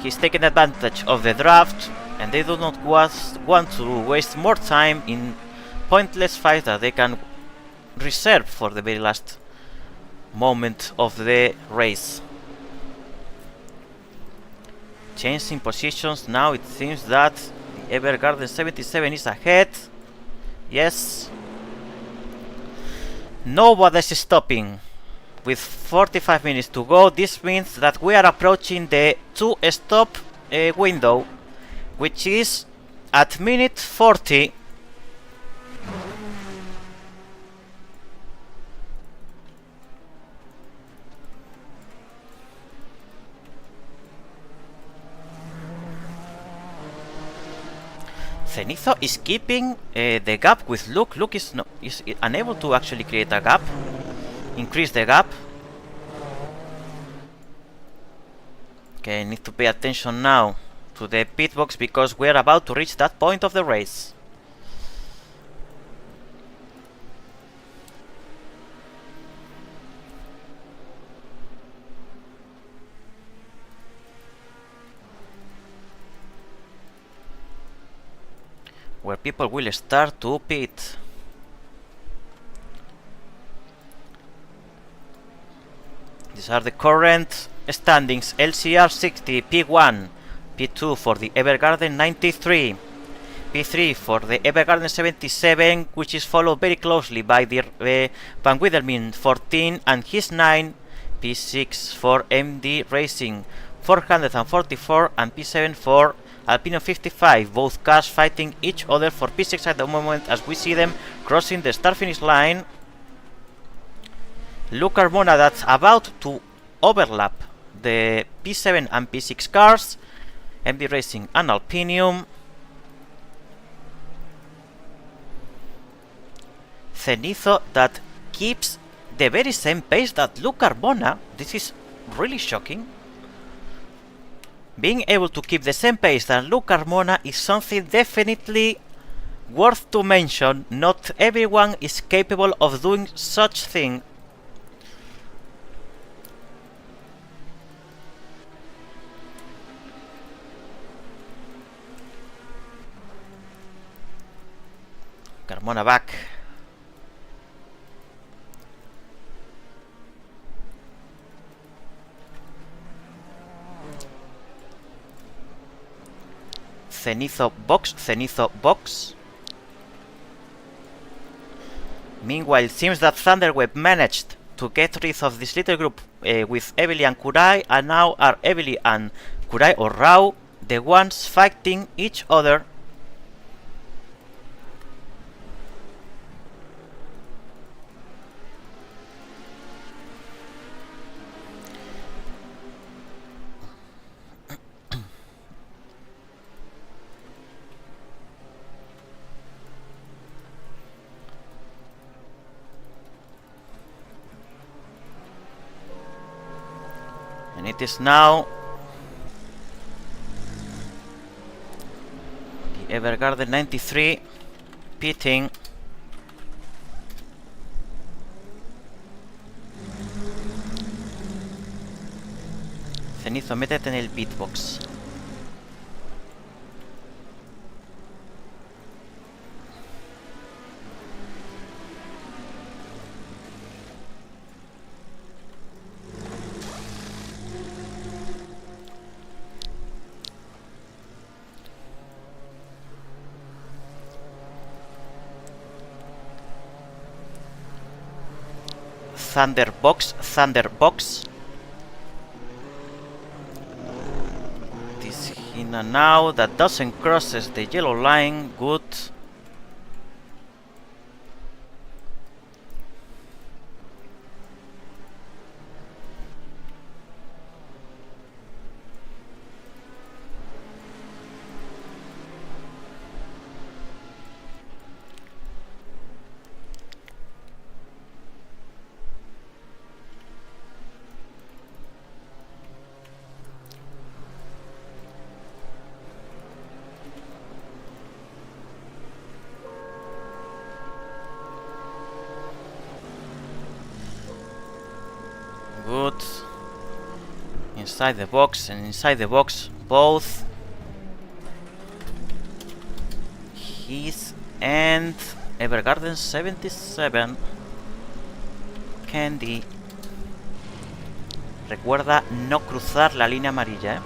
he's taking advantage of the draft, and they do not want to waste more time in pointless fights that they can reserve for the very last moment of the race. Changing positions now. It seems that the Evergarden 77 is ahead. Yes. Nobody is stopping. With 45 minutes to go, this means that we are approaching the 2-stop window, which is at minute 40. Zenitho is keeping the gap with Luke. Luke is unable to actually create a gap, increase the gap. Okay, I need to pay attention now to the pit box because we're about to reach that point of the race. Where people will start to pit. These are the current standings. LCR 60, P1, P2 for the Evergarden 93, P3 for the Evergarden 77, which is followed very closely by the Van Widermin 14 and his 9, P6 for MD Racing 444 and P7 for Alpino 55, both cars fighting each other for P6 at the moment as we see them crossing the start-finish line. Carmona that's about to overlap the P7 and P6 cars, MD Racing and Alpinium. Zenitho that keeps the very same pace that Carmona. This is really shocking. Being able to keep the same pace that Carmona is something definitely worth to mention. Not everyone is capable of doing such thing. Carmona back. Zenitho box. Meanwhile, it seems that Thunderweb managed to get rid of this little group with Evely and Kurai, and now are Evely and Kurai or Rao the ones fighting each other. And it is now the Evergarden 93 pitting. Cenizo, métete en el beatbox. Thunderbox, Thunderbox. This Hina now that doesn't crosses the yellow line. Good. Good. Inside the box and inside the box both his and Evergarden 77 Candy. Recuerda no cruzar la línea amarilla, ¿eh?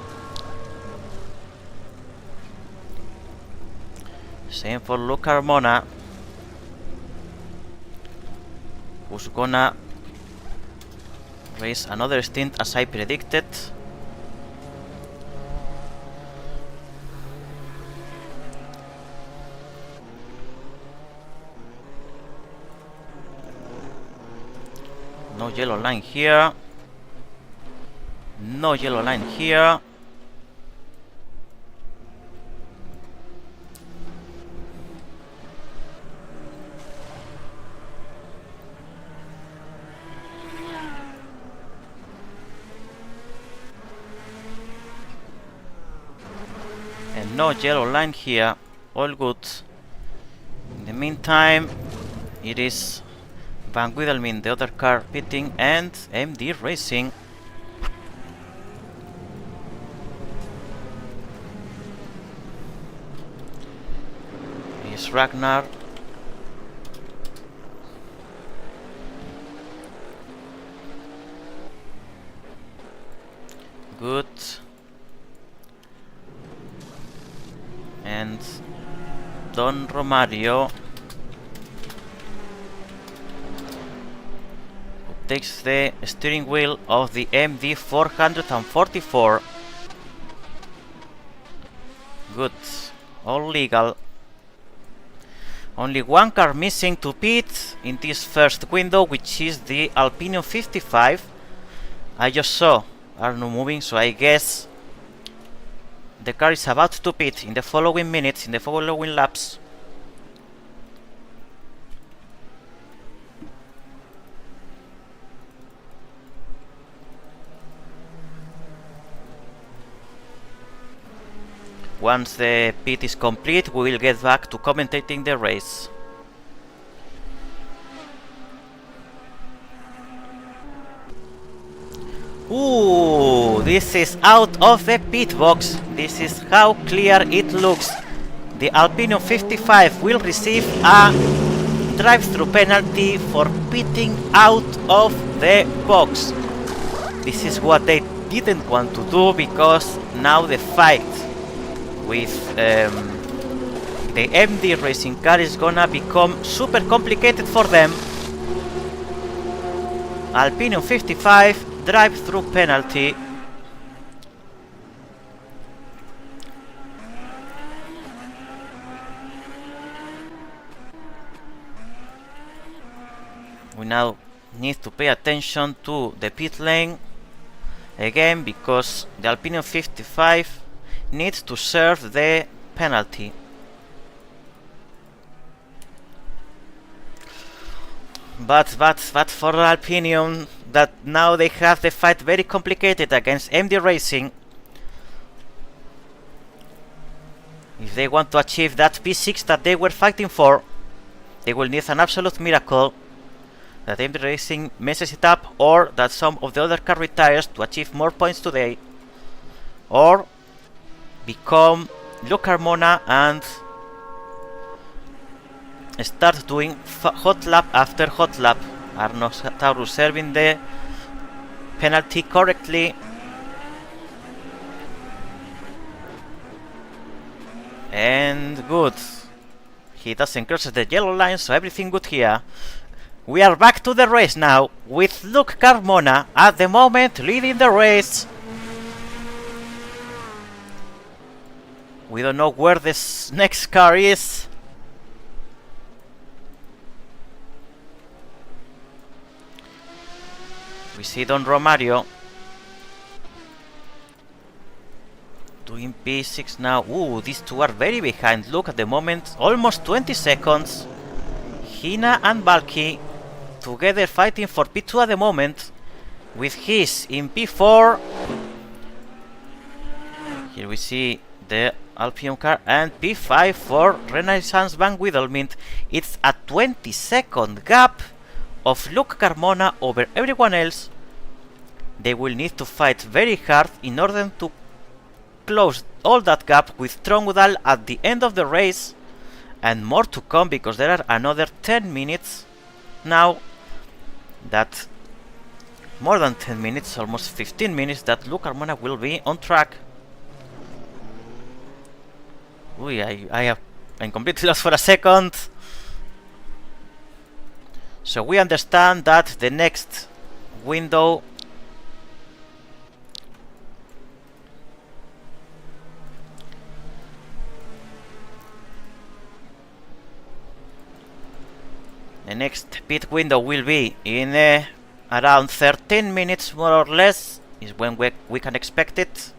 Same for Luke Carmona, who's gonna race another stint as I predicted. No yellow line here. No yellow line here. And no yellow line here. All good. In the meantime, it is Van Guidelmin, the other car, pitting, and MD Racing. Is Ragnar. Good. And Don Romario, who takes the steering wheel of the MD 444. Good. All legal. Only one car missing to pit in this first window, which is the Alpinion 55. I just saw Arno moving, so I guess the car is about to pit in the following minutes, in the following laps. Once the pit is complete, we will get back to commentating the race. Ooh, this is out of the pit box. This is how clear it looks. The Alpinion 55 will receive a drive-through penalty for pitting out of the box. This is what they didn't want to do, because now the fight with the MD Racing car is gonna become super complicated for them. Alpinion 55 drive-through penalty. We now need to pay attention to the pit lane again, because the Alpinion 55 needs to serve the penalty. But for Alpinion, that now they have the fight very complicated against MD Racing. If they want to achieve that P6 that they were fighting for, they will need an absolute miracle that MD Racing messes it up, or that some of the other car retires to achieve more points today, or become Luke Carmona and start doing hot lap after hot lap. Arnos Taurus serving the penalty correctly. And good. He doesn't cross the yellow line, so everything good here. We are back to the race now, with Luke Carmona at the moment leading the race. We don't know where this next car is. We see Don Romario doing P6 now. Ooh, these two are very behind. Look at the moment, almost 20 seconds. Hina and Valky together fighting for P2 at the moment, with his in P4. Here we see the Alpion car, and P5 for Renaissance Van Wiedelmint. It's a 20-second gap of Luke Carmona over everyone else. They will need to fight very hard in order to close all that gap with Trongudal at the end of the race, and more to come, because there are another 10 minutes now, that more than 10 minutes, almost 15 minutes, that Luke Carmona will be on track. I'm completely lost for a second. So we understand that the next window pit window will be in around 13 minutes, more or less, is when we can expect it.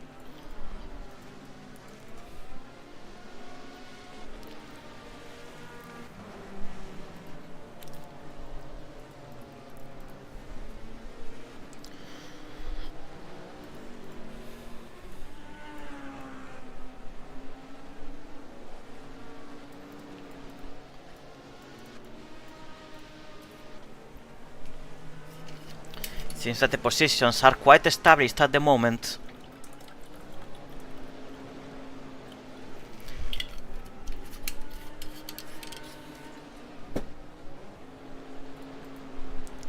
Seems that the positions are quite established at the moment.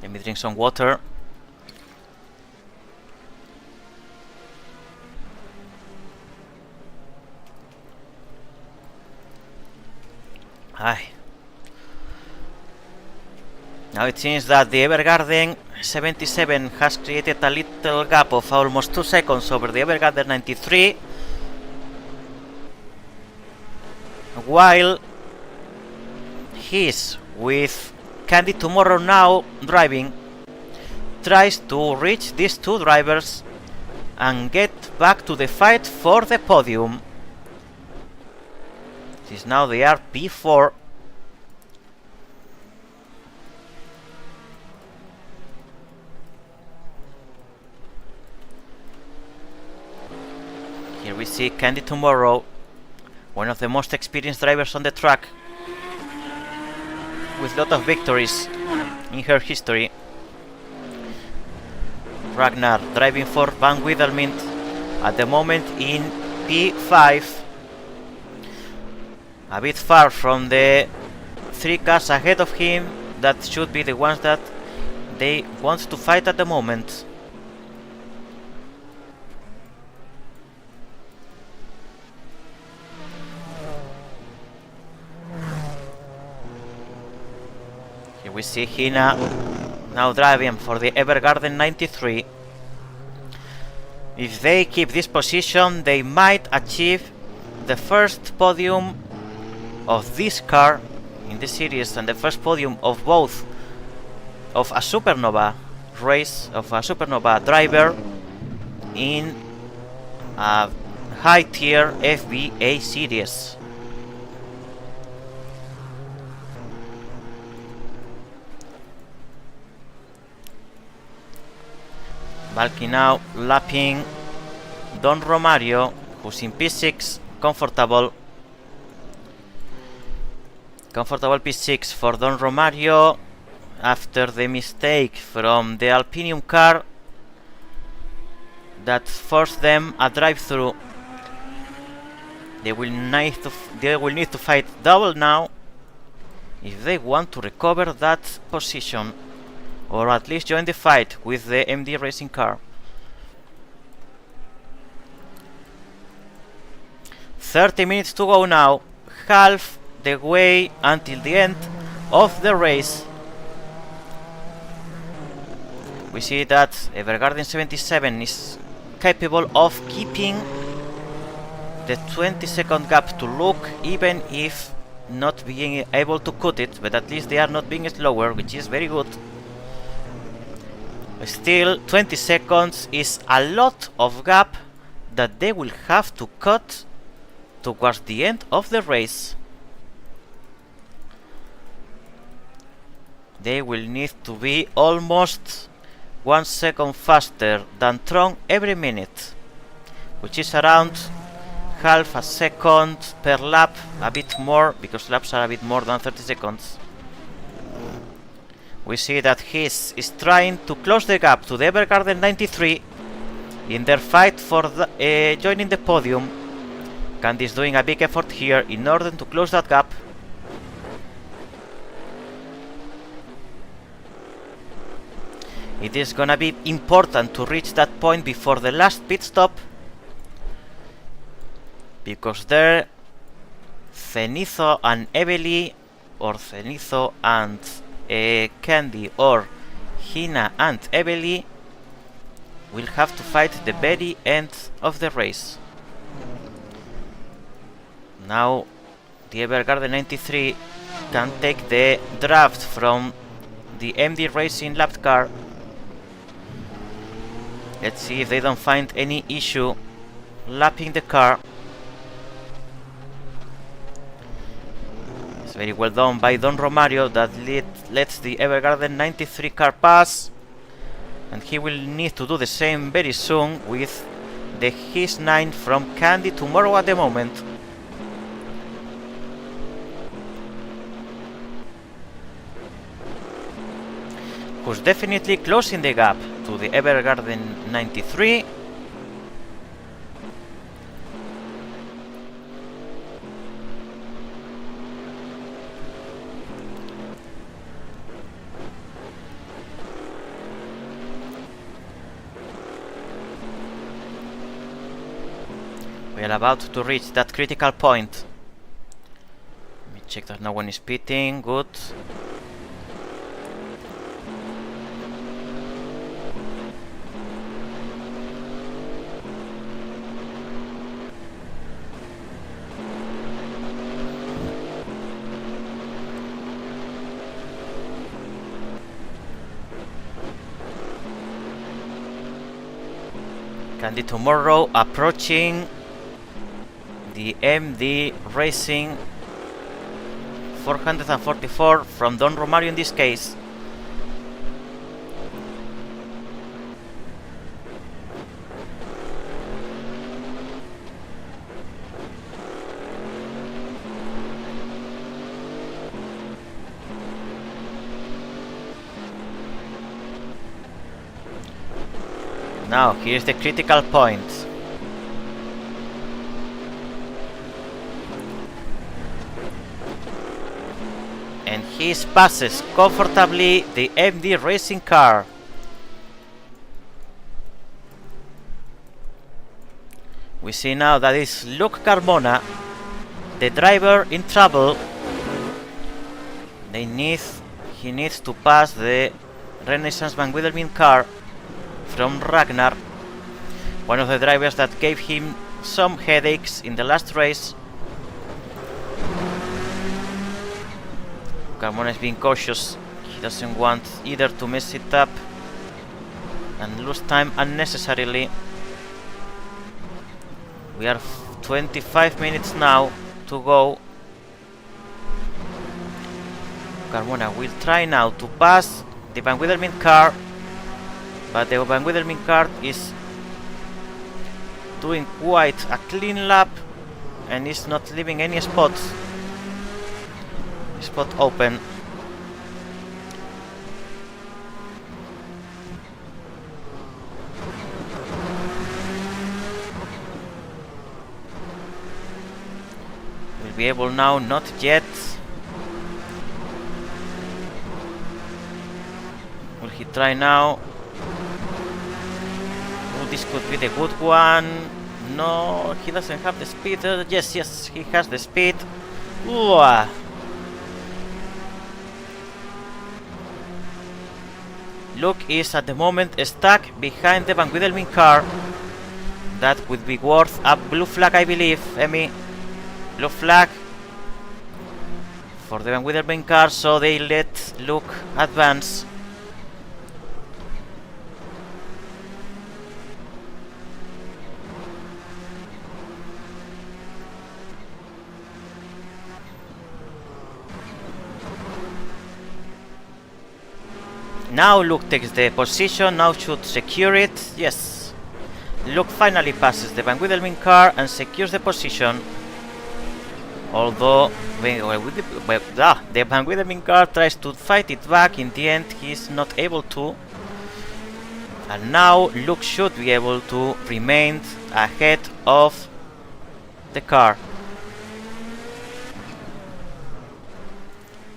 Let me drink some water. Aye. Now it seems that the Evergarden 77 has created a little gap of almost 2 seconds over the Evergarden 93, while he's with Candy Tomorrow now driving, tries to reach these two drivers and get back to the fight for the podium. It is now the RP4. Here we see Candy Tomorrow, one of the most experienced drivers on the track, with a lot of victories in her history. Ragnar driving for Van Wiedelmint at the moment in P5, a bit far from the 3 cars ahead of him that should be the ones that they want to fight at the moment. We see Hina now driving for the Evergarden 93. If they keep this position, they might achieve the first podium of this car in the series, and the first podium of both, of a Supernova race, of a Supernova driver in a high tier FBA series. Valky now lapping Don Romario, who's in P6, comfortable. Comfortable P6 for Don Romario after the mistake from the Alpinium car that forced them a drive-through. They will need to fight double now if they want to recover that position, or at least join the fight with the MD racing car. 30 minutes to go now, half the way until the end of the race. We see that Evergarden 77 is capable of keeping the 20-second gap to look, even if not being able to cut it, but at least they are not being slower, which is very good. Still, 20 seconds is a lot of gap that they will have to cut towards the end of the race. They will need to be almost 1 second faster than Tron every minute, which is around half a second per lap, a bit more, because laps are a bit more than 30 seconds. We see that Hiss is trying to close the gap to the Evergarden 93 in their fight for joining the podium. Candy is doing a big effort here in order to close that gap. It is gonna be important to reach that point before the last pit stop, because there Cenizo and Evely, or Cenizo and Candy, or Hina and Evely will have to fight the very end of the race. Now the Evergarden 93 can take the draft from the MD Racing lapped car. Let's see if they don't find any issue lapping the car. It's very well done by Don Romario that lets the Evergarden 93 car pass, and he will need to do the same very soon with the His 9 from Candy tomorrow at the moment. Who's definitely closing the gap to the Evergarden 93. We are about to reach that critical point. Let me check that no one is pitting. Good. Candy tomorrow approaching the MD Racing 444 from Don Romario in this case. Now, here's the critical point. And he passes comfortably the MD Racing car. We see now that is Luke Carmona, the driver, in trouble. He needs to pass the Renaissance Van Widermin car from Ragnar, one of the drivers that gave him some headaches in the last race. Carmona is being cautious. He doesn't want either to mess it up and lose time unnecessarily. We are 25 minutes now to go. Carmona will try now to pass the Van Widermin car. but the Van Wiedelmin car is doing quite a clean lap and is not leaving any spot open. Will be able now, not yet. Will he try now? Oh, this could be the good one. No, he doesn't have the speed. Yes, he has the speed. Ooh. Luke is at the moment stuck behind the Van Wiedelmin car. That would be worth a blue flag, I believe, Emmy. Blue flag for the Van Wiedelmin car, so they let Luke advance. Now Luke takes the position, now should secure it. Yes, Luke finally passes the Van Wiedelmin car and secures the position. Although the Van Wiedelmin car tries to fight it back, in the end he is not able to. And now Luke should be able to remain ahead of the car.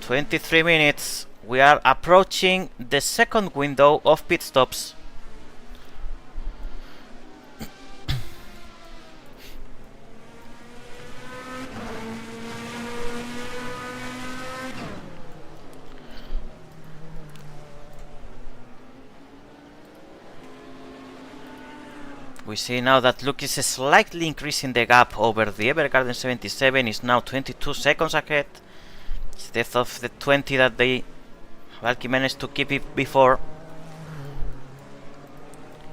23 minutes. We are approaching the second window of pit stops. We see now that Luke is slightly increasing the gap over the Evergarden 77, is now 22 seconds ahead, instead of the 20 that Valky managed to keep it before.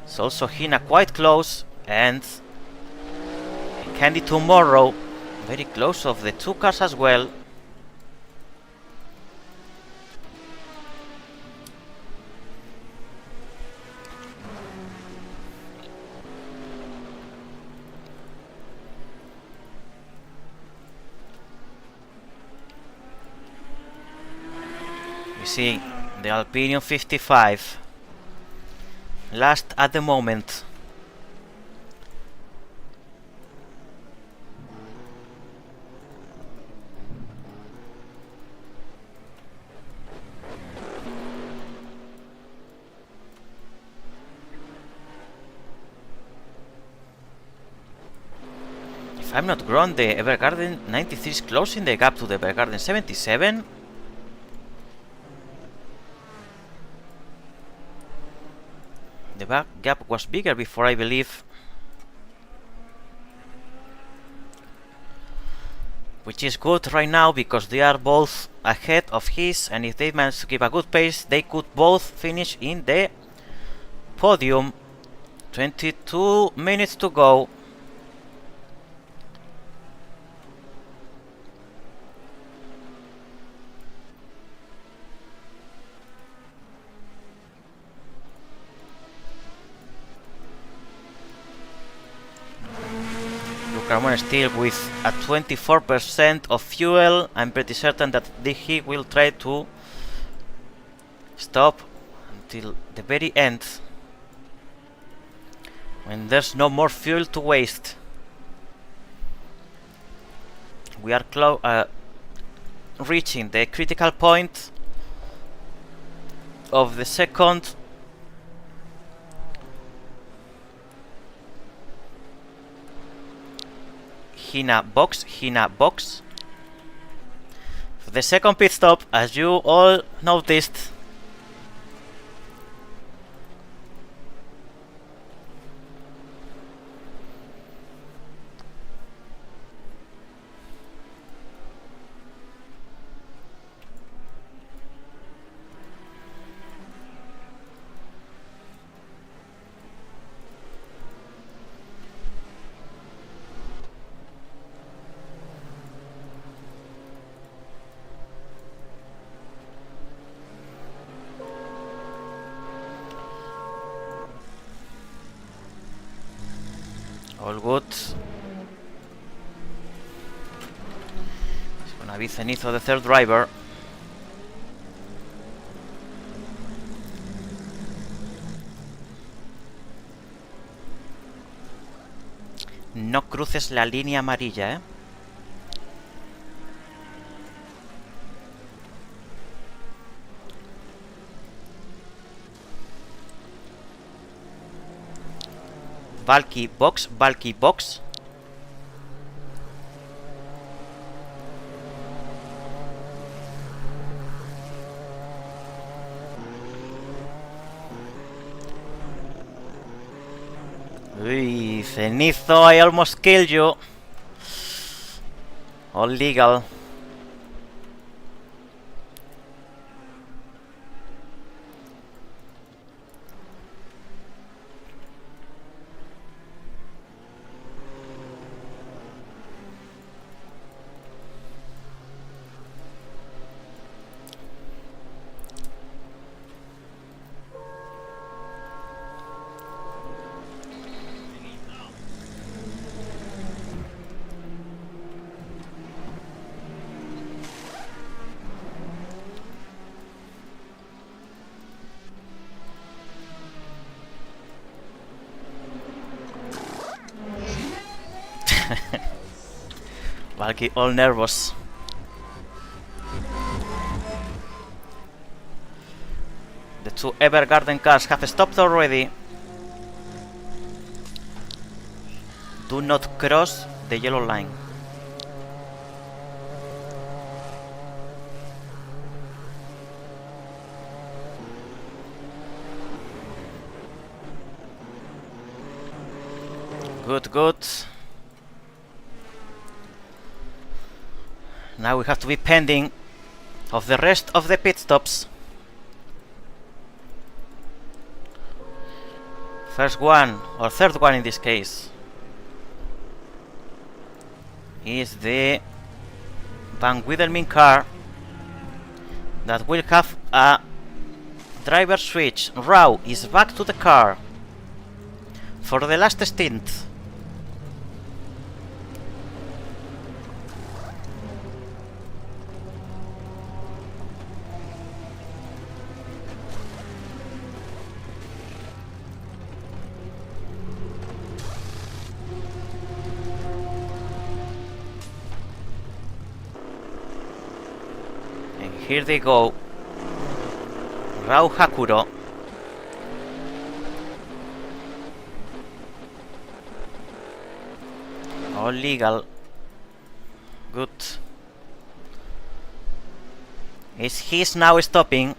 It's also Hina quite close, and Candy Tomorrow very close of the two cars as well. We see the Alpinion 55 last at the moment. If I'm not wrong, the Evergarden 93 is closing the gap to the Evergarden 77. The back gap was bigger before, I believe. Which is good right now because they are both ahead of his, and if they manage to keep a good pace, they could both finish in the podium. 22 minutes to go. Carmona still with a 24% of fuel. I'm pretty certain that he will try to stop until the very end, when there's no more fuel to waste. We are reaching the critical point of the second Hina box. For the second pit stop, as you all noticed, All good. It's gonna be Cenizo, the third driver. No cruces la línea amarilla, Valky box, Valky box. Uy, Cenizo, I almost killed you. All legal. Valky all nervous. The two Evergarden cars have stopped already. Do not cross the yellow line. Good, good. Now we have to be pending of the rest of the pit stops. First one, or third one in this case, is the Van Wiedelmin car that will have a driver switch. Rao is back to the car for the last stint. Here they go. Rao Hakuro. All legal. Good. He's now stopping.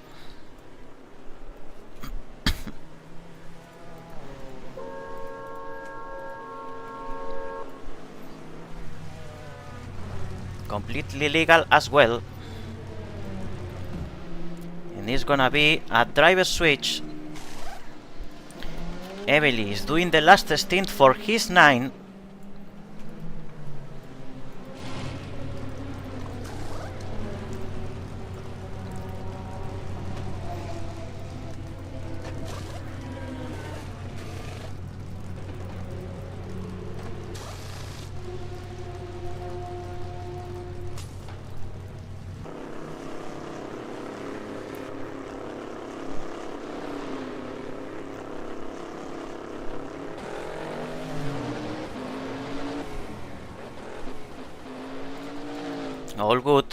Completely legal as well. And it's gonna be a driver switch. Emily is doing the last stint for his 9. All good.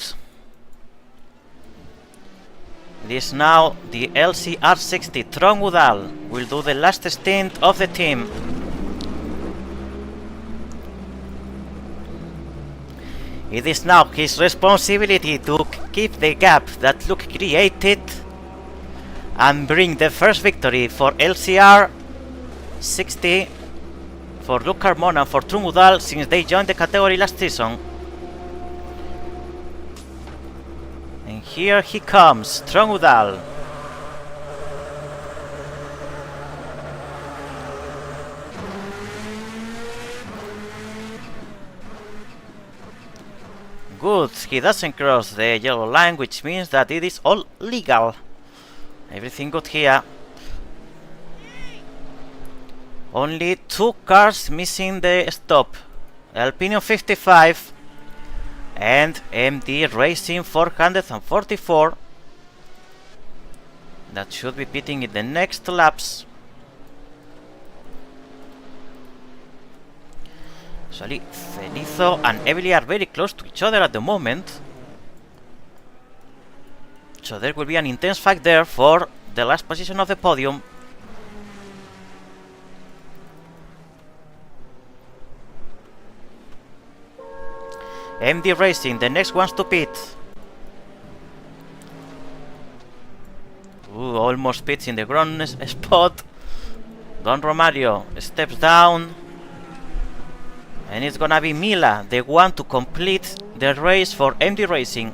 It is now the LCR60. Tron Udal will do the last stint of the team. It is now his responsibility to keep the gap that Luke created and bring the first victory for LCR60 for Luke Carmona and for Tron Udal since they joined the category last season. Here he comes, Tron Udal. Good, he doesn't cross the yellow line, which means that it is all legal. Everything good here. Only 2 cars missing the stop. Alpine 55 and MD Racing 444. That should be pitting in the next laps. Actually, Felizo and Evely are very close to each other at the moment. So there will be an intense fight there for the last position of the podium. MD Racing, the next ones to pit. Ooh, almost pits in the ground spot. Don Romario steps down. And it's gonna be Mila, the one to complete the race for MD Racing.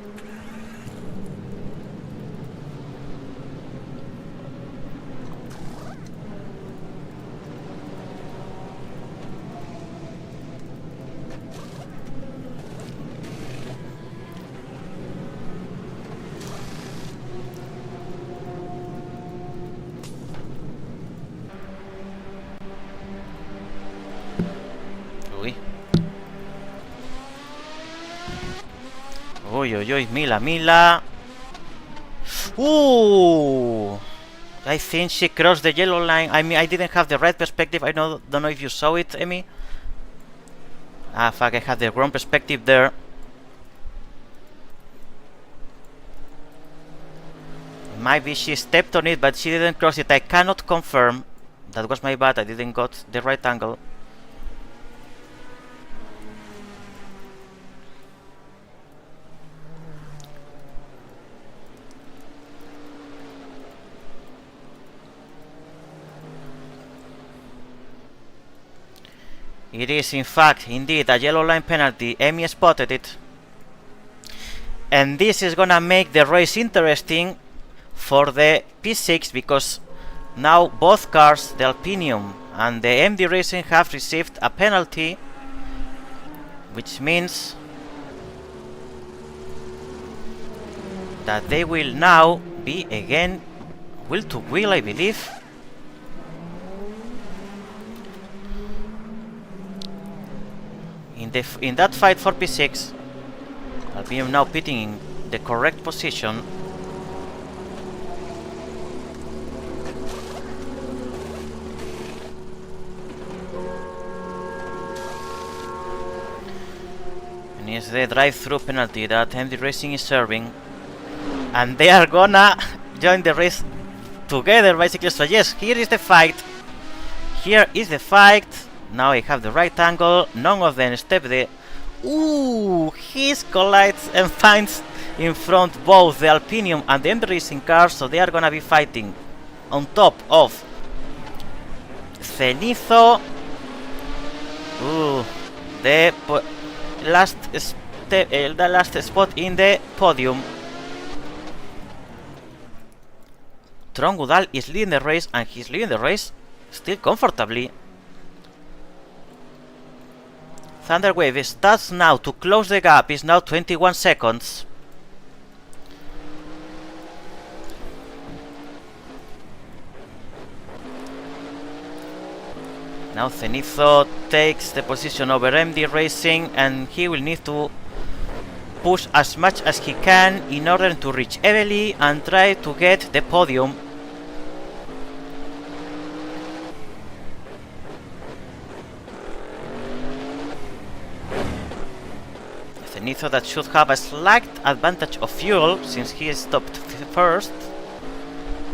Uy, Mila. Ooh! I think she crossed the yellow line. I mean, I didn't have the right perspective. I don't know if you saw it, Emmy. Ah, fuck, I had the wrong perspective there. Maybe she stepped on it, but she didn't cross it. I cannot confirm. That was my bad. I didn't got the right angle. It is in fact indeed a yellow line penalty. Emmy spotted it. And this is gonna make the race interesting for the P6, because now both cars, the Alpinium and the MD Racing, have received a penalty, which means that they will now be again wheel to wheel, I believe. In that fight for P6, Alpinium now pitting in the correct position. And it's the drive-through penalty that MD Racing is serving. And they are gonna join the race together, basically. So yes, here is the fight. Here is the fight. Now I have the right angle. None of them step there. Ooh, he collides and finds in front both the Alpinium and the MD Racing cars, so they are gonna be fighting on top of Cenizo. Ooh, the last spot in the podium. Trongudal is leading the race, and he's leading the race still comfortably. Thunderwave starts now to close the gap. Is now 21 seconds. Now Cenizo takes the position over MD Racing, and he will need to push as much as he can in order to reach Evely and try to get the podium. Cenizo that should have a slight advantage of fuel since he stopped first.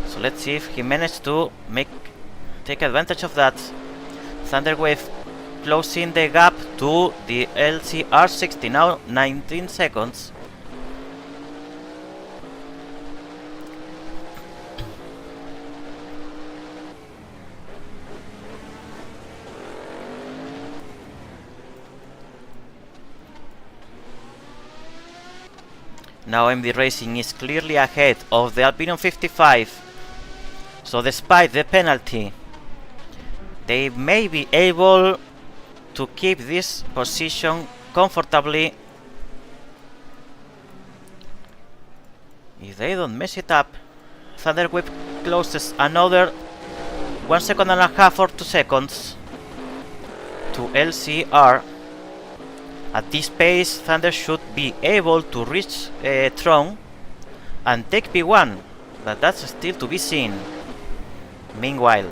So let's see if he managed to take advantage of that. Thunderwave closing the gap to the LCR60, now 19 seconds. Now MD Racing is clearly ahead of the Alpinium 55. So despite the penalty, they may be able to keep this position comfortably if they don't mess it up. Thunderwave closes another 1.5 seconds or 2 seconds to LCR. At this pace, Thunder should be able to reach Tron and take P1, but that's still to be seen. Meanwhile,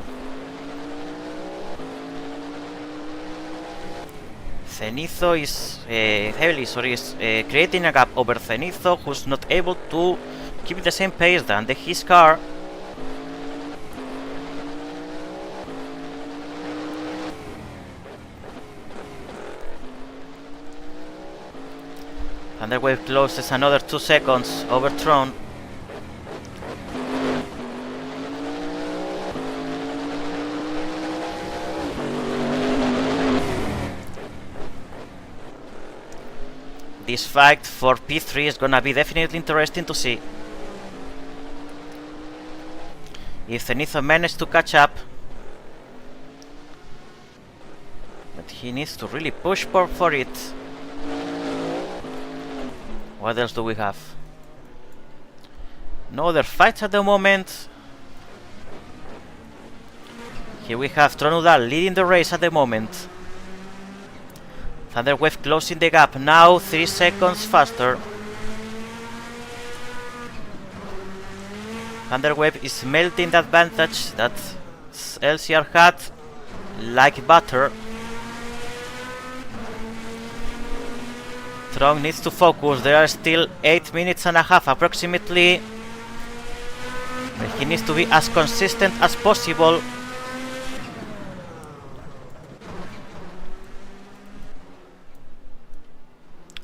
Zenitho is creating a gap over Zenitho, who's not able to keep the same pace than his car. Thunderwave closes another 2 seconds over Tron. This fight for P3 is gonna be definitely interesting to see. If Zenitho managed to catch up, but he needs to really push for it. What else do we have? No other fights at the moment. Here we have Tronudal leading the race at the moment. Thunderwave closing the gap now, 3 seconds faster. Thunderwave is melting the advantage that LCR had like butter. Tron needs to focus. There are still 8 minutes and a half approximately. But he needs to be as consistent as possible.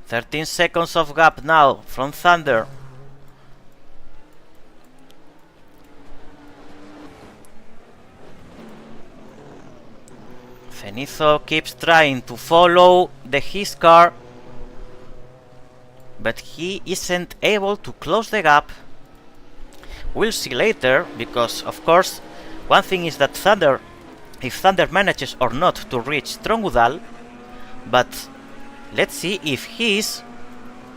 "13 seconds of gap now from Thunder." Zenitho keeps trying to follow his car, but he isn't able to close the gap. We'll see later, because of course one thing is that if Thunder manages or not to reach Trongudal, but let's see if his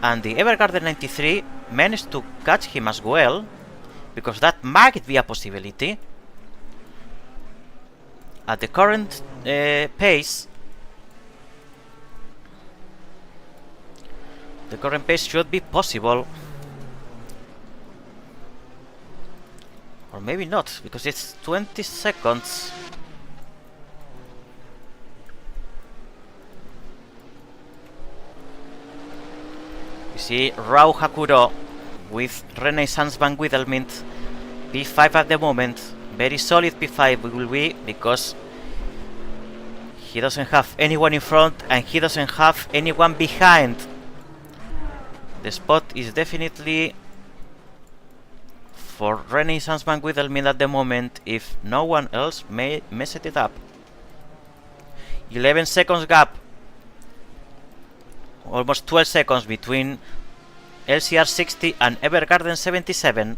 and the Evergarden 93 manage to catch him as well, because that might be a possibility. At the current pace, should be possible. Or maybe not, because it's 20 seconds. You see Rao Hakuro with Renaissance Van Wiedelmint. P5 at the moment. Very solid P5 will be, because he doesn't have anyone in front and he doesn't have anyone behind. The spot is definitely for Renaissance Van Wiedelmint at the moment, if no one else may mess it up. 11 seconds gap, almost 12 seconds between LCR 60 and Evergarden 77.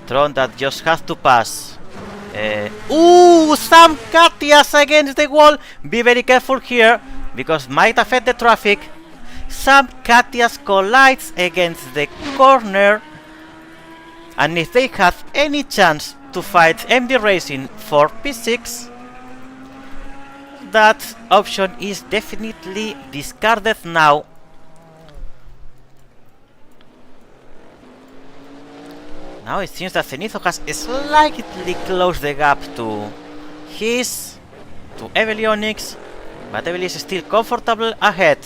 Tron that just has to pass. Sam Katias against the wall. Be very careful here, because might affect the traffic. Sam Katias collides against the corner, and if they have any chance to fight MD Racing for P6, that option is definitely discarded now. Now it seems that Zenitho has slightly closed the gap to Evely Onyx, but Evely is still comfortable ahead.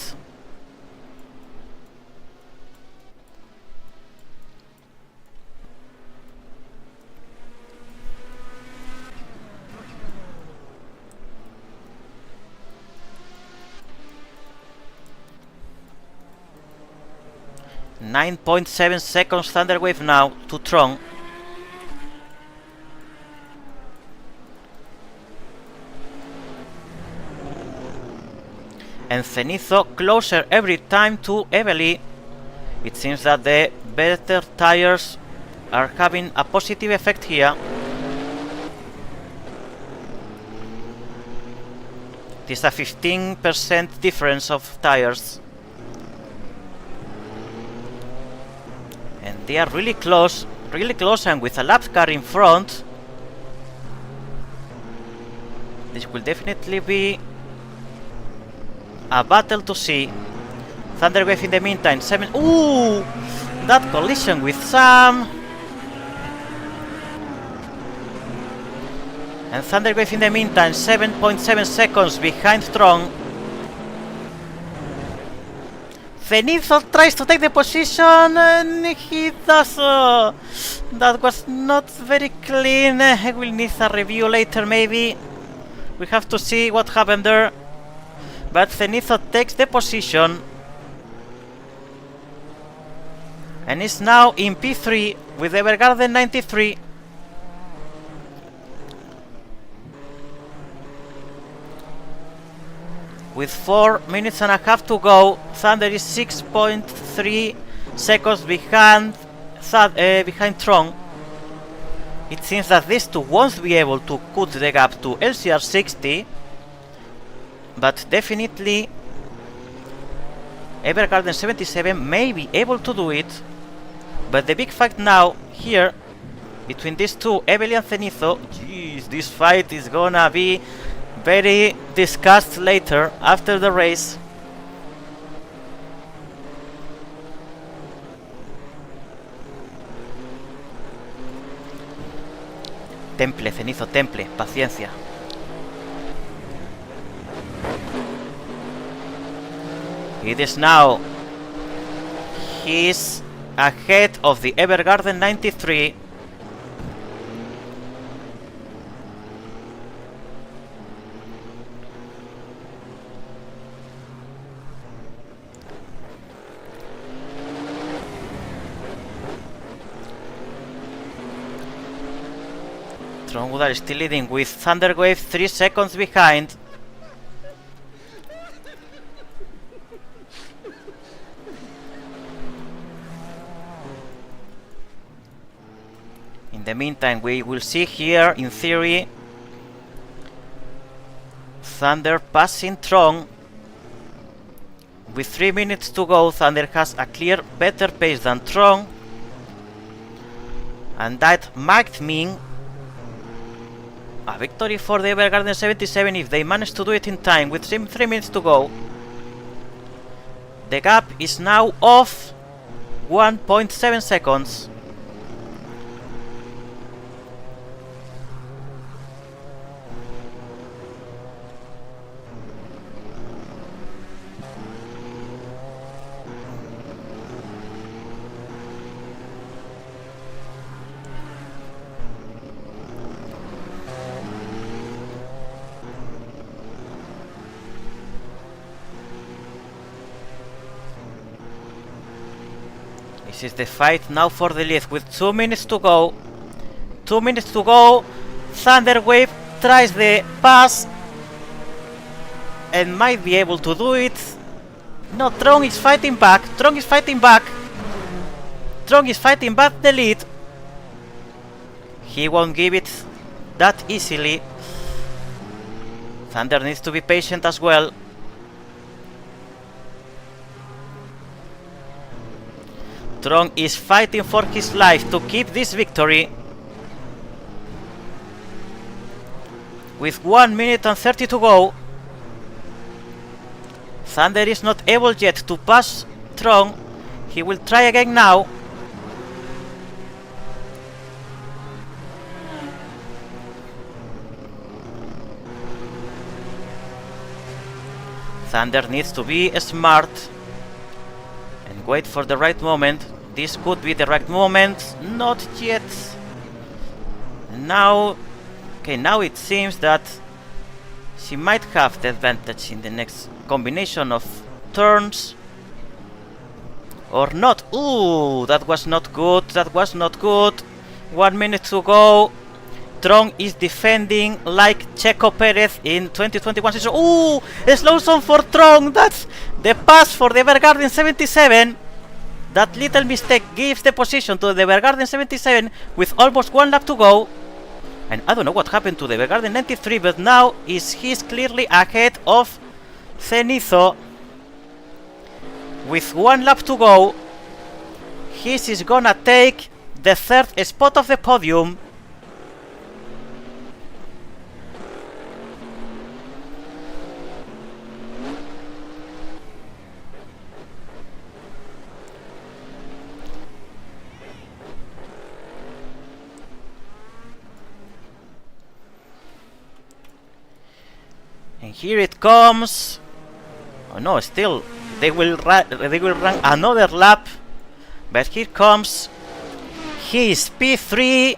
.7 seconds Thunderwave now to Tron. And Zenitho closer every time to Evely. It seems that the better tires are having a positive effect here. It is a 15% difference of tires. And they are really close. really close and with a lap car in front. This will definitely be a battle to see. Thunderwave in the meantime, 7. Ooh! That collision with Sam. And Thunderwave in the meantime, 7.7 seconds behind Strong. Zenitho tries to take the position and he does. That was not very clean. I will need a review later, maybe. We have to see what happened there. But Zenitho takes the position and is now in P3 with Evergarden 93. With 4 minutes and a half to go, Thunder is 6.3 seconds behind Tron. It seems that these two won't be able to cut the gap to LCR 60, but definitely Evergarden 77 may be able to do it. But the big fight now here between these two, Evely and Zenitho, jeez, this fight is gonna be very discussed later after the race. Temple, Zenitho, temple, paciencia. It is now. He's ahead of the Evergarden 93. Strongwood is still leading with Thunderwave 3 seconds behind. In the meantime, we will see here, in theory, Thunder passing Tron. With 3 minutes to go, Thunder has a clear better pace than Tron, and that might mean a victory for the Evergarden 77 if they manage to do it in time with 3 minutes to go. The gap is now off 1.7 seconds. This is the fight now for the lead with 2 minutes to go. 2 minutes to go. Thunderwave tries the pass and might be able to do it. No, Tron is fighting back. Tron is fighting back. Tron is fighting back the lead. He won't give it that easily. Thunder needs to be patient as well. Tron is fighting for his life to keep this victory. With 1 minute and 30 to go. Thunder is not able yet to pass Tron. He will try again now. Thunder needs to be smart and wait for the right moment. This could be the right moment. Not yet. Now, okay, now it seems that she might have the advantage in the next combination of turns. Or not. Ooh, that was not good. That was not good. 1 minute to go. Tron is defending like Checo Perez in 2021 season. Ooh, a slow zone for Tron. That's the pass for the Evergarden 77. That little mistake gives the position to the Evergarden 77 with almost 1 lap to go. And I don't know what happened to the Evergarden 93, but now he's clearly ahead of Zenitho. With 1 lap to go, he is gonna take the third spot of the podium. And here it comes. Oh no, still they will run another lap. But here comes his P3,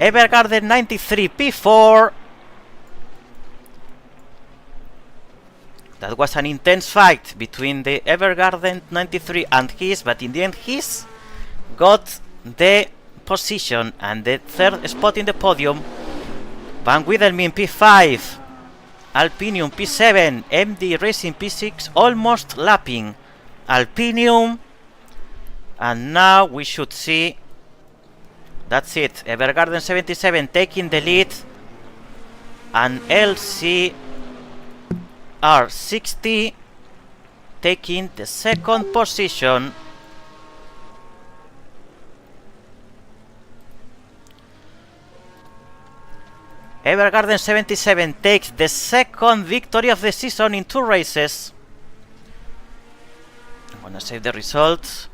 Evergarden 93 P4. That was an intense fight between the Evergarden 93 and his, but in the end his got the position and the third spot in the podium. Van Wiedelmin P5, Alpinium P7, MD Racing P6, almost lapping Alpinium. And now we should see, that's it, Evergarden 77 taking the lead and LCR60 taking the second position. Evergarden 77 takes the second victory of the season in 2 races. I'm gonna save the results.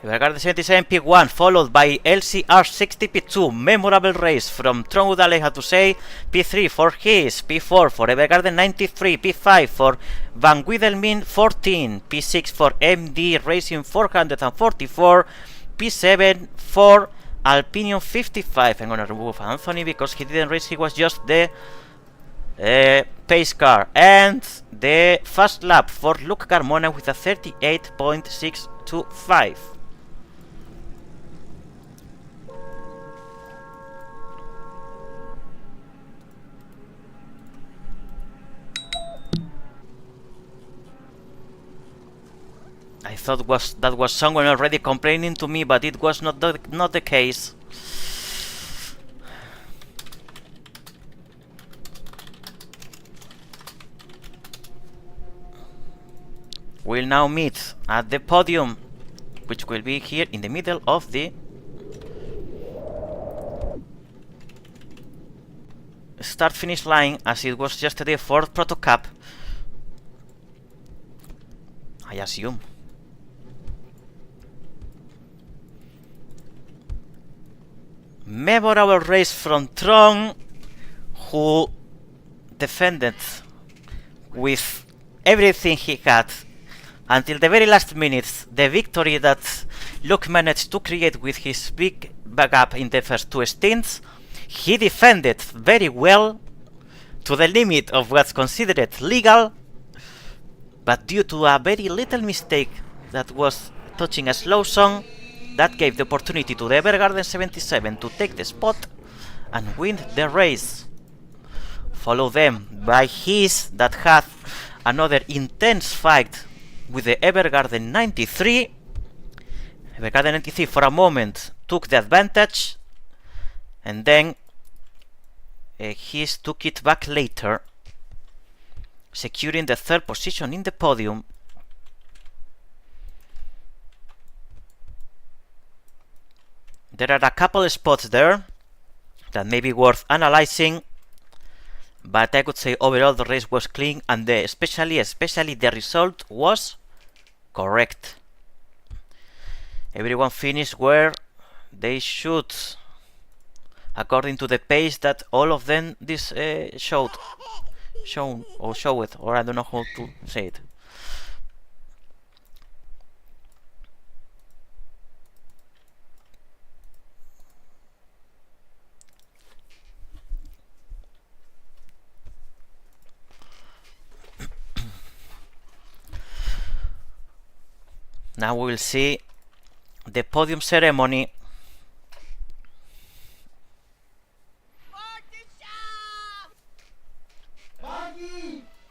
Evergarden 77 P1 followed by LCR60 P2. Memorable race from Tronwood, I have to say. P3 for his, P4 for Evergarden 93, P5 for Van Wiedelmin 14, P6 for MD Racing 444, P7 for Alpinium 55. I'm gonna remove Anthony because he didn't race, he was just the pace car. And the fast lap for Luca Carmona with a 38.625. I thought that was someone already complaining to me, but it was not the case. We'll now meet at the podium, which will be here in the middle of the start-finish line, as it was yesterday for Proto Cup, I assume. Memorable race from Tron, who defended with everything he had until the very last minutes the victory that Luke managed to create with his big backup in the first 2 stints. He defended very well to the limit of what's considered legal, but due to a very little mistake that was touching a slow song, that gave the opportunity to the Evergarden 77 to take the spot and win the race. Follow them by his, that had another intense fight with the Evergarden 93. Evergarden 93 for a moment took the advantage, and then his took it back later, securing the third position in the podium. There are a couple of spots there that may be worth analyzing, but I could say overall the race was clean, and especially the result was correct. Everyone finished where they should, according to the pace that all of them showed, or I don't know how to say it. Now we will see the podium ceremony.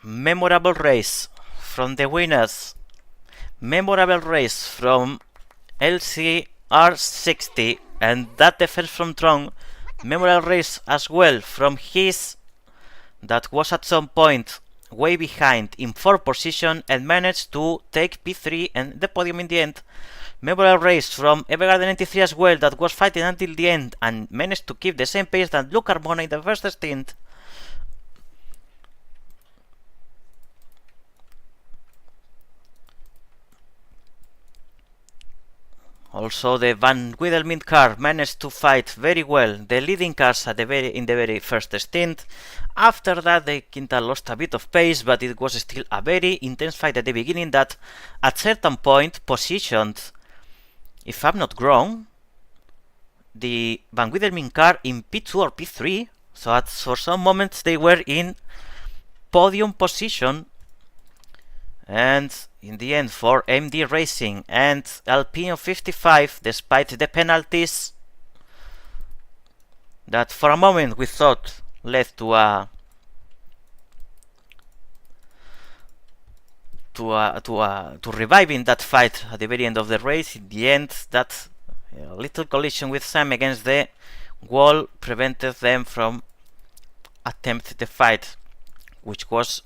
Memorable race from the winners. Memorable race from LCR60, and that defense from Tron. Memorable race as well from his, that was at some point way behind in 4th position and managed to take P3 and the podium in the end. Memorable race from Evergarden 93 as well, that was fighting until the end and managed to keep the same pace that Luke Carmona in the first stint. Also, the Van Wiedelmind car managed to fight very well the leading cars at in the very first stint. After that, the Quinta lost a bit of pace, but it was still a very intense fight at the beginning that, at certain point, positioned, if I'm not wrong, the Van Wiedelmind car in P2 or P3. So for some moments they were in podium position. And in the end, for MD Racing and Alpine 55, despite the penalties that for a moment we thought led to reviving that fight at the very end of the race, in the end, that little collision with Sam against the wall prevented them from attempt the fight, which was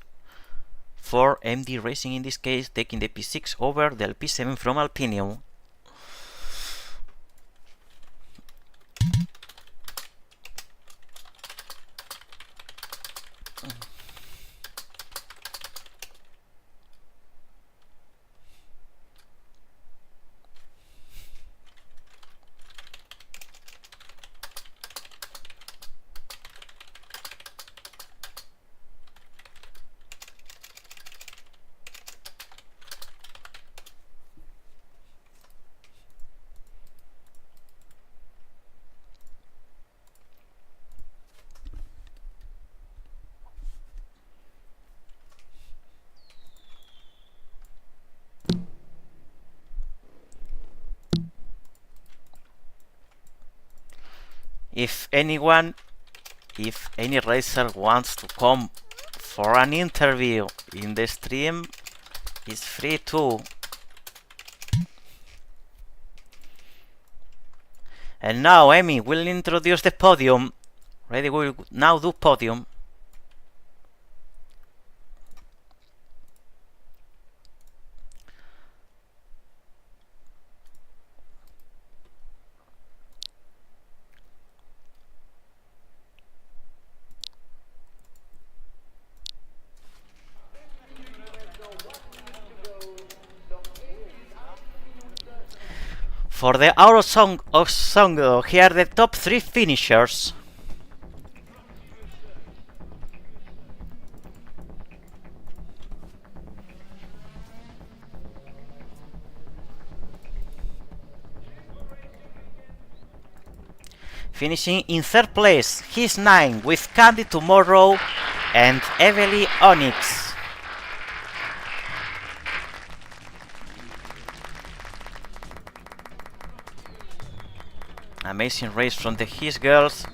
for MD Racing in this case, taking the P6 over the P7 from Alpinium. If any racer wants to come for an interview in the stream, is free to. And now Amy will introduce the podium. Ready, we will now do podium. For the Euro Song of Songdo, here are the top 3 finishers. Finishing in 3rd place, he's 9 with Candy Tomorrow and Evely Onyx. Amazing race from the His girls.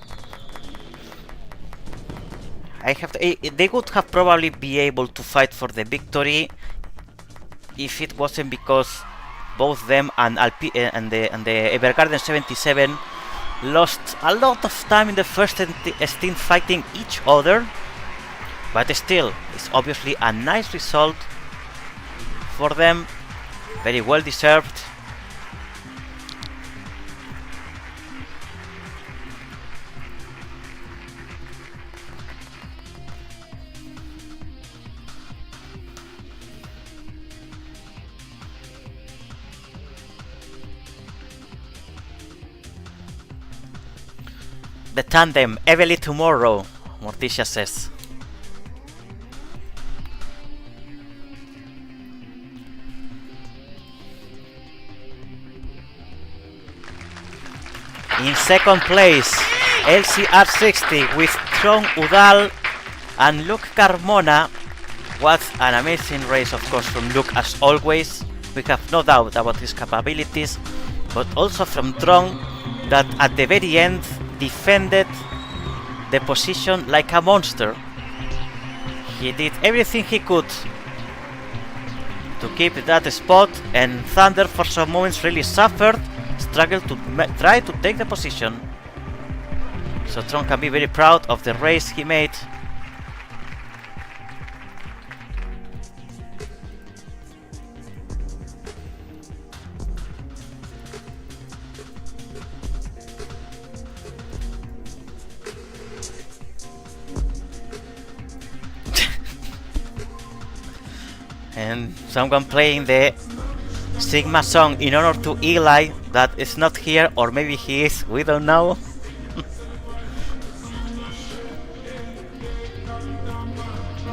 They would have probably be able to fight for the victory if it wasn't because both them and the Evergarden 77 lost a lot of time in the first stint fighting each other. But still, it's obviously a nice result for them, very well deserved. The tandem, Evely Tomorrow, Morticia says. In 2nd place, LCR60 with Tron Udal and Luke Carmona. What an amazing race, of course, from Luke as always. We have no doubt about his capabilities, but also from Tron, that at the very end defended the position like a monster. He did everything he could to keep that spot, and Thunder for some moments really suffered, struggled to try to take the position. So Tron can be very proud of the race he made. And someone playing the Sigma song in honor to Eli that is not here, or maybe he is, we don't know.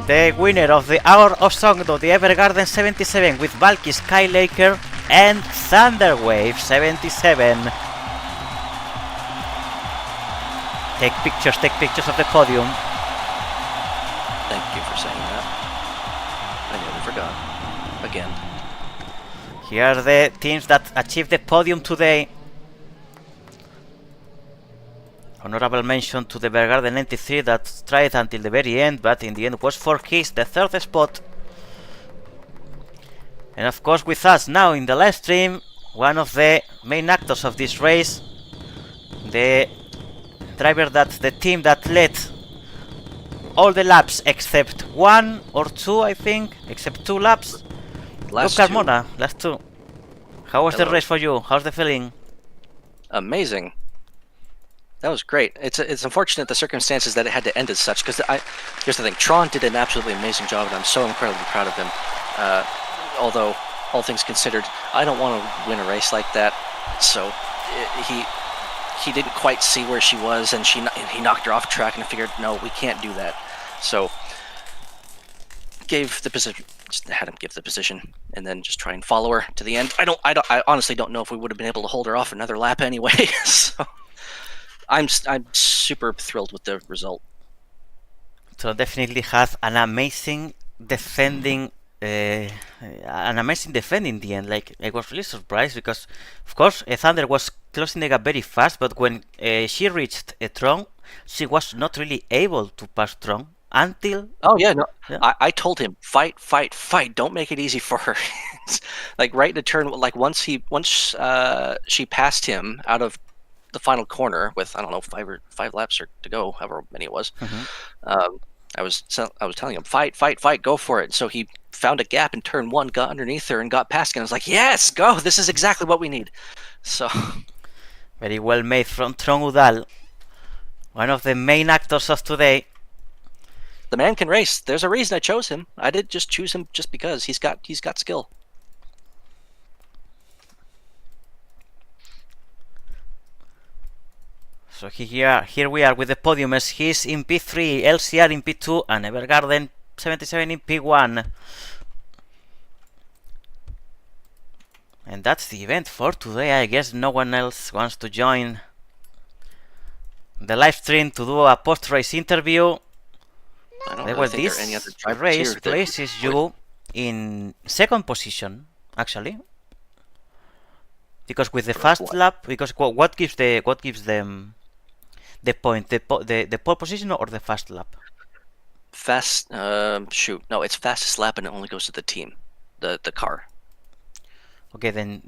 The winner of the Hour of Songdo, the Evergarden 77 with Valky Skylaker and Thunderwave 77. Take pictures of the podium. Thank you for saying that. I nearly forgot. Again. Here are the teams that achieved the podium today. Honorable mention to the Evergarden 93 that tried until the very end, but in the end was for his the third spot. And of course with us now in the live stream, one of the main actors of this race, the driver the team that led all the laps except one or two, I think, except 2 laps. Last Luke Carmona, last 2. How was the Hello. race for you? How's the feeling? Amazing. That was great. It's unfortunate the circumstances that it had to end as such, because here's the thing, Tron did an absolutely amazing job, and I'm so incredibly proud of him. Although, all things considered, I don't want to win a race like that, so he didn't quite see where she was, and he knocked her off track, and I figured, no, we can't do that. So, gave the position, just had him give the position, and then just try and follow her to the end. I honestly don't know if we would have been able to hold her off another lap anyway. So, I'm super thrilled with the result. So definitely has an amazing defending. In the end. Like, I was really surprised because, of course, Thunder was closing the gap very fast, but when she reached Tron, she was not really able to pass Tron until. Oh yeah, no, Yeah. I told him fight, don't make it easy for her. Like right in the turn, like once she passed him out of the final corner with, I don't know, five laps to go, however many it was. I was telling him fight, go for it. So he found a gap in turn 1, got underneath her, and got past. And I was like, yes, go. This is exactly what we need. So Very well made from Tron Udall, one of the main actors of today. the man can race. There's a reason I chose him. I did just choose him just because he's got skill. So here we are with the podium as he's in P3, LCR in P2, and Evergarden 77 in P1. And that's the event for today. I guess no one else wants to join the live stream to do a post-race interview. I don't Well, really think there are any this other drivers race here that places you in second position, actually, because with the fast lap, because what gives them the point, the pole position or the fast lap? fast. Shoot, no, it's fastest lap, and it only goes to the team, the car. Okay, then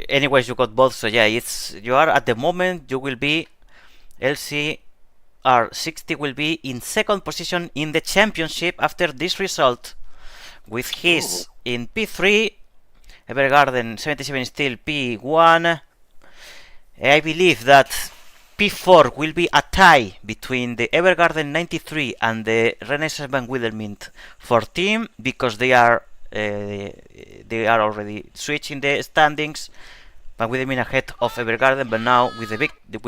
anyways you got both. So yeah, you are at the moment you will be LCR60 will be in second position in the championship after this result, with his in P3, Evergarden 77 still P1. I believe that P4 will be a tie between the Evergarden 93 and the Renaissance Van Wildermint for team, because they are already switching the standings. Van Wildermint ahead of Evergarden, but now with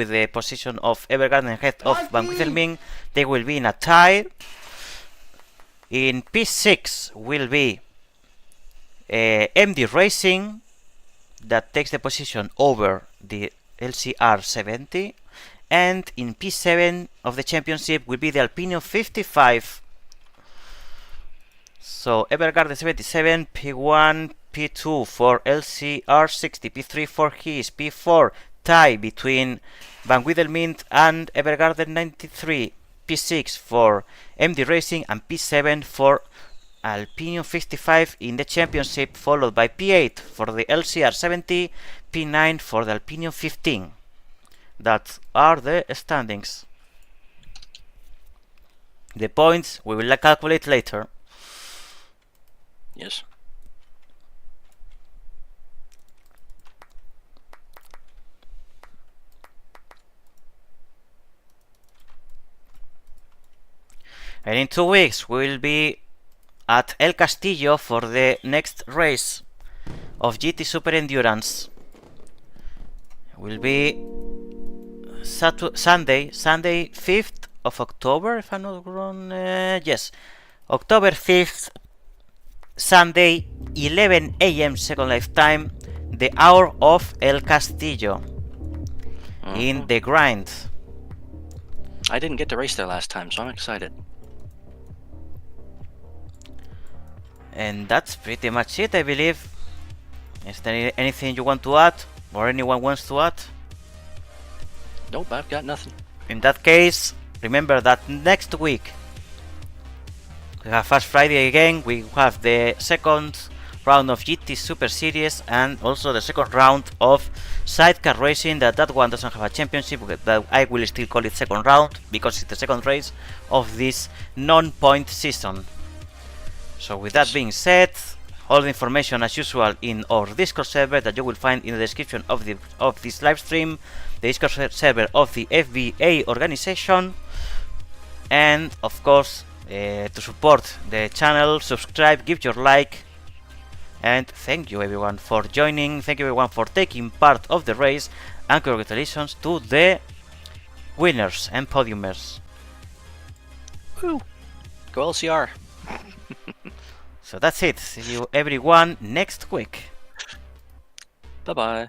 the position of Evergarden ahead of Van Wildermint, they will be in a tie. In P6 will be MD Racing, that takes the position over the LCR 70, and in P7 of the championship will be the Alpinion 55. So Evergarden 77, P1, P2 for LCR 60, P3 for his, P4 tie between Van Wildermint and Evergarden 93, P6 for MD Racing, and P7 for Alpinion 55 in the championship, followed by P8 for the LCR 70, P9 for the Alpinion 15. That are the standings. The points we will calculate later. Yes. And in 2 weeks we will be at El Castillo for the next race of GT Super Endurance. Will be Sunday 5th of October, if I'm not wrong. Yes, October 5th, Sunday, 11 a.m. Second Life time, the hour of El Castillo in the grind. I didn't get to race there last time, so I'm excited. And that's pretty much it, I believe. Is there anything you want to add, or anyone wants to add? Nope, I've got nothing. In that case, remember that next week we have Fast Friday again. We have the second round of GT Super Series and also the second round of Sidecar Racing. That one doesn't have a championship, but I will still call it second round because it's the second race of this non-point season. So with that being said, all the information as usual in our Discord server that you will find in the description of this live stream, the Discord server of the FBA organization, and of course to support the channel, subscribe, give your like, and thank you everyone for joining, thank you everyone for taking part of the race, and congratulations to the winners and podiumers. Woo! Go LCR! So that's it, see you everyone next week. Bye bye.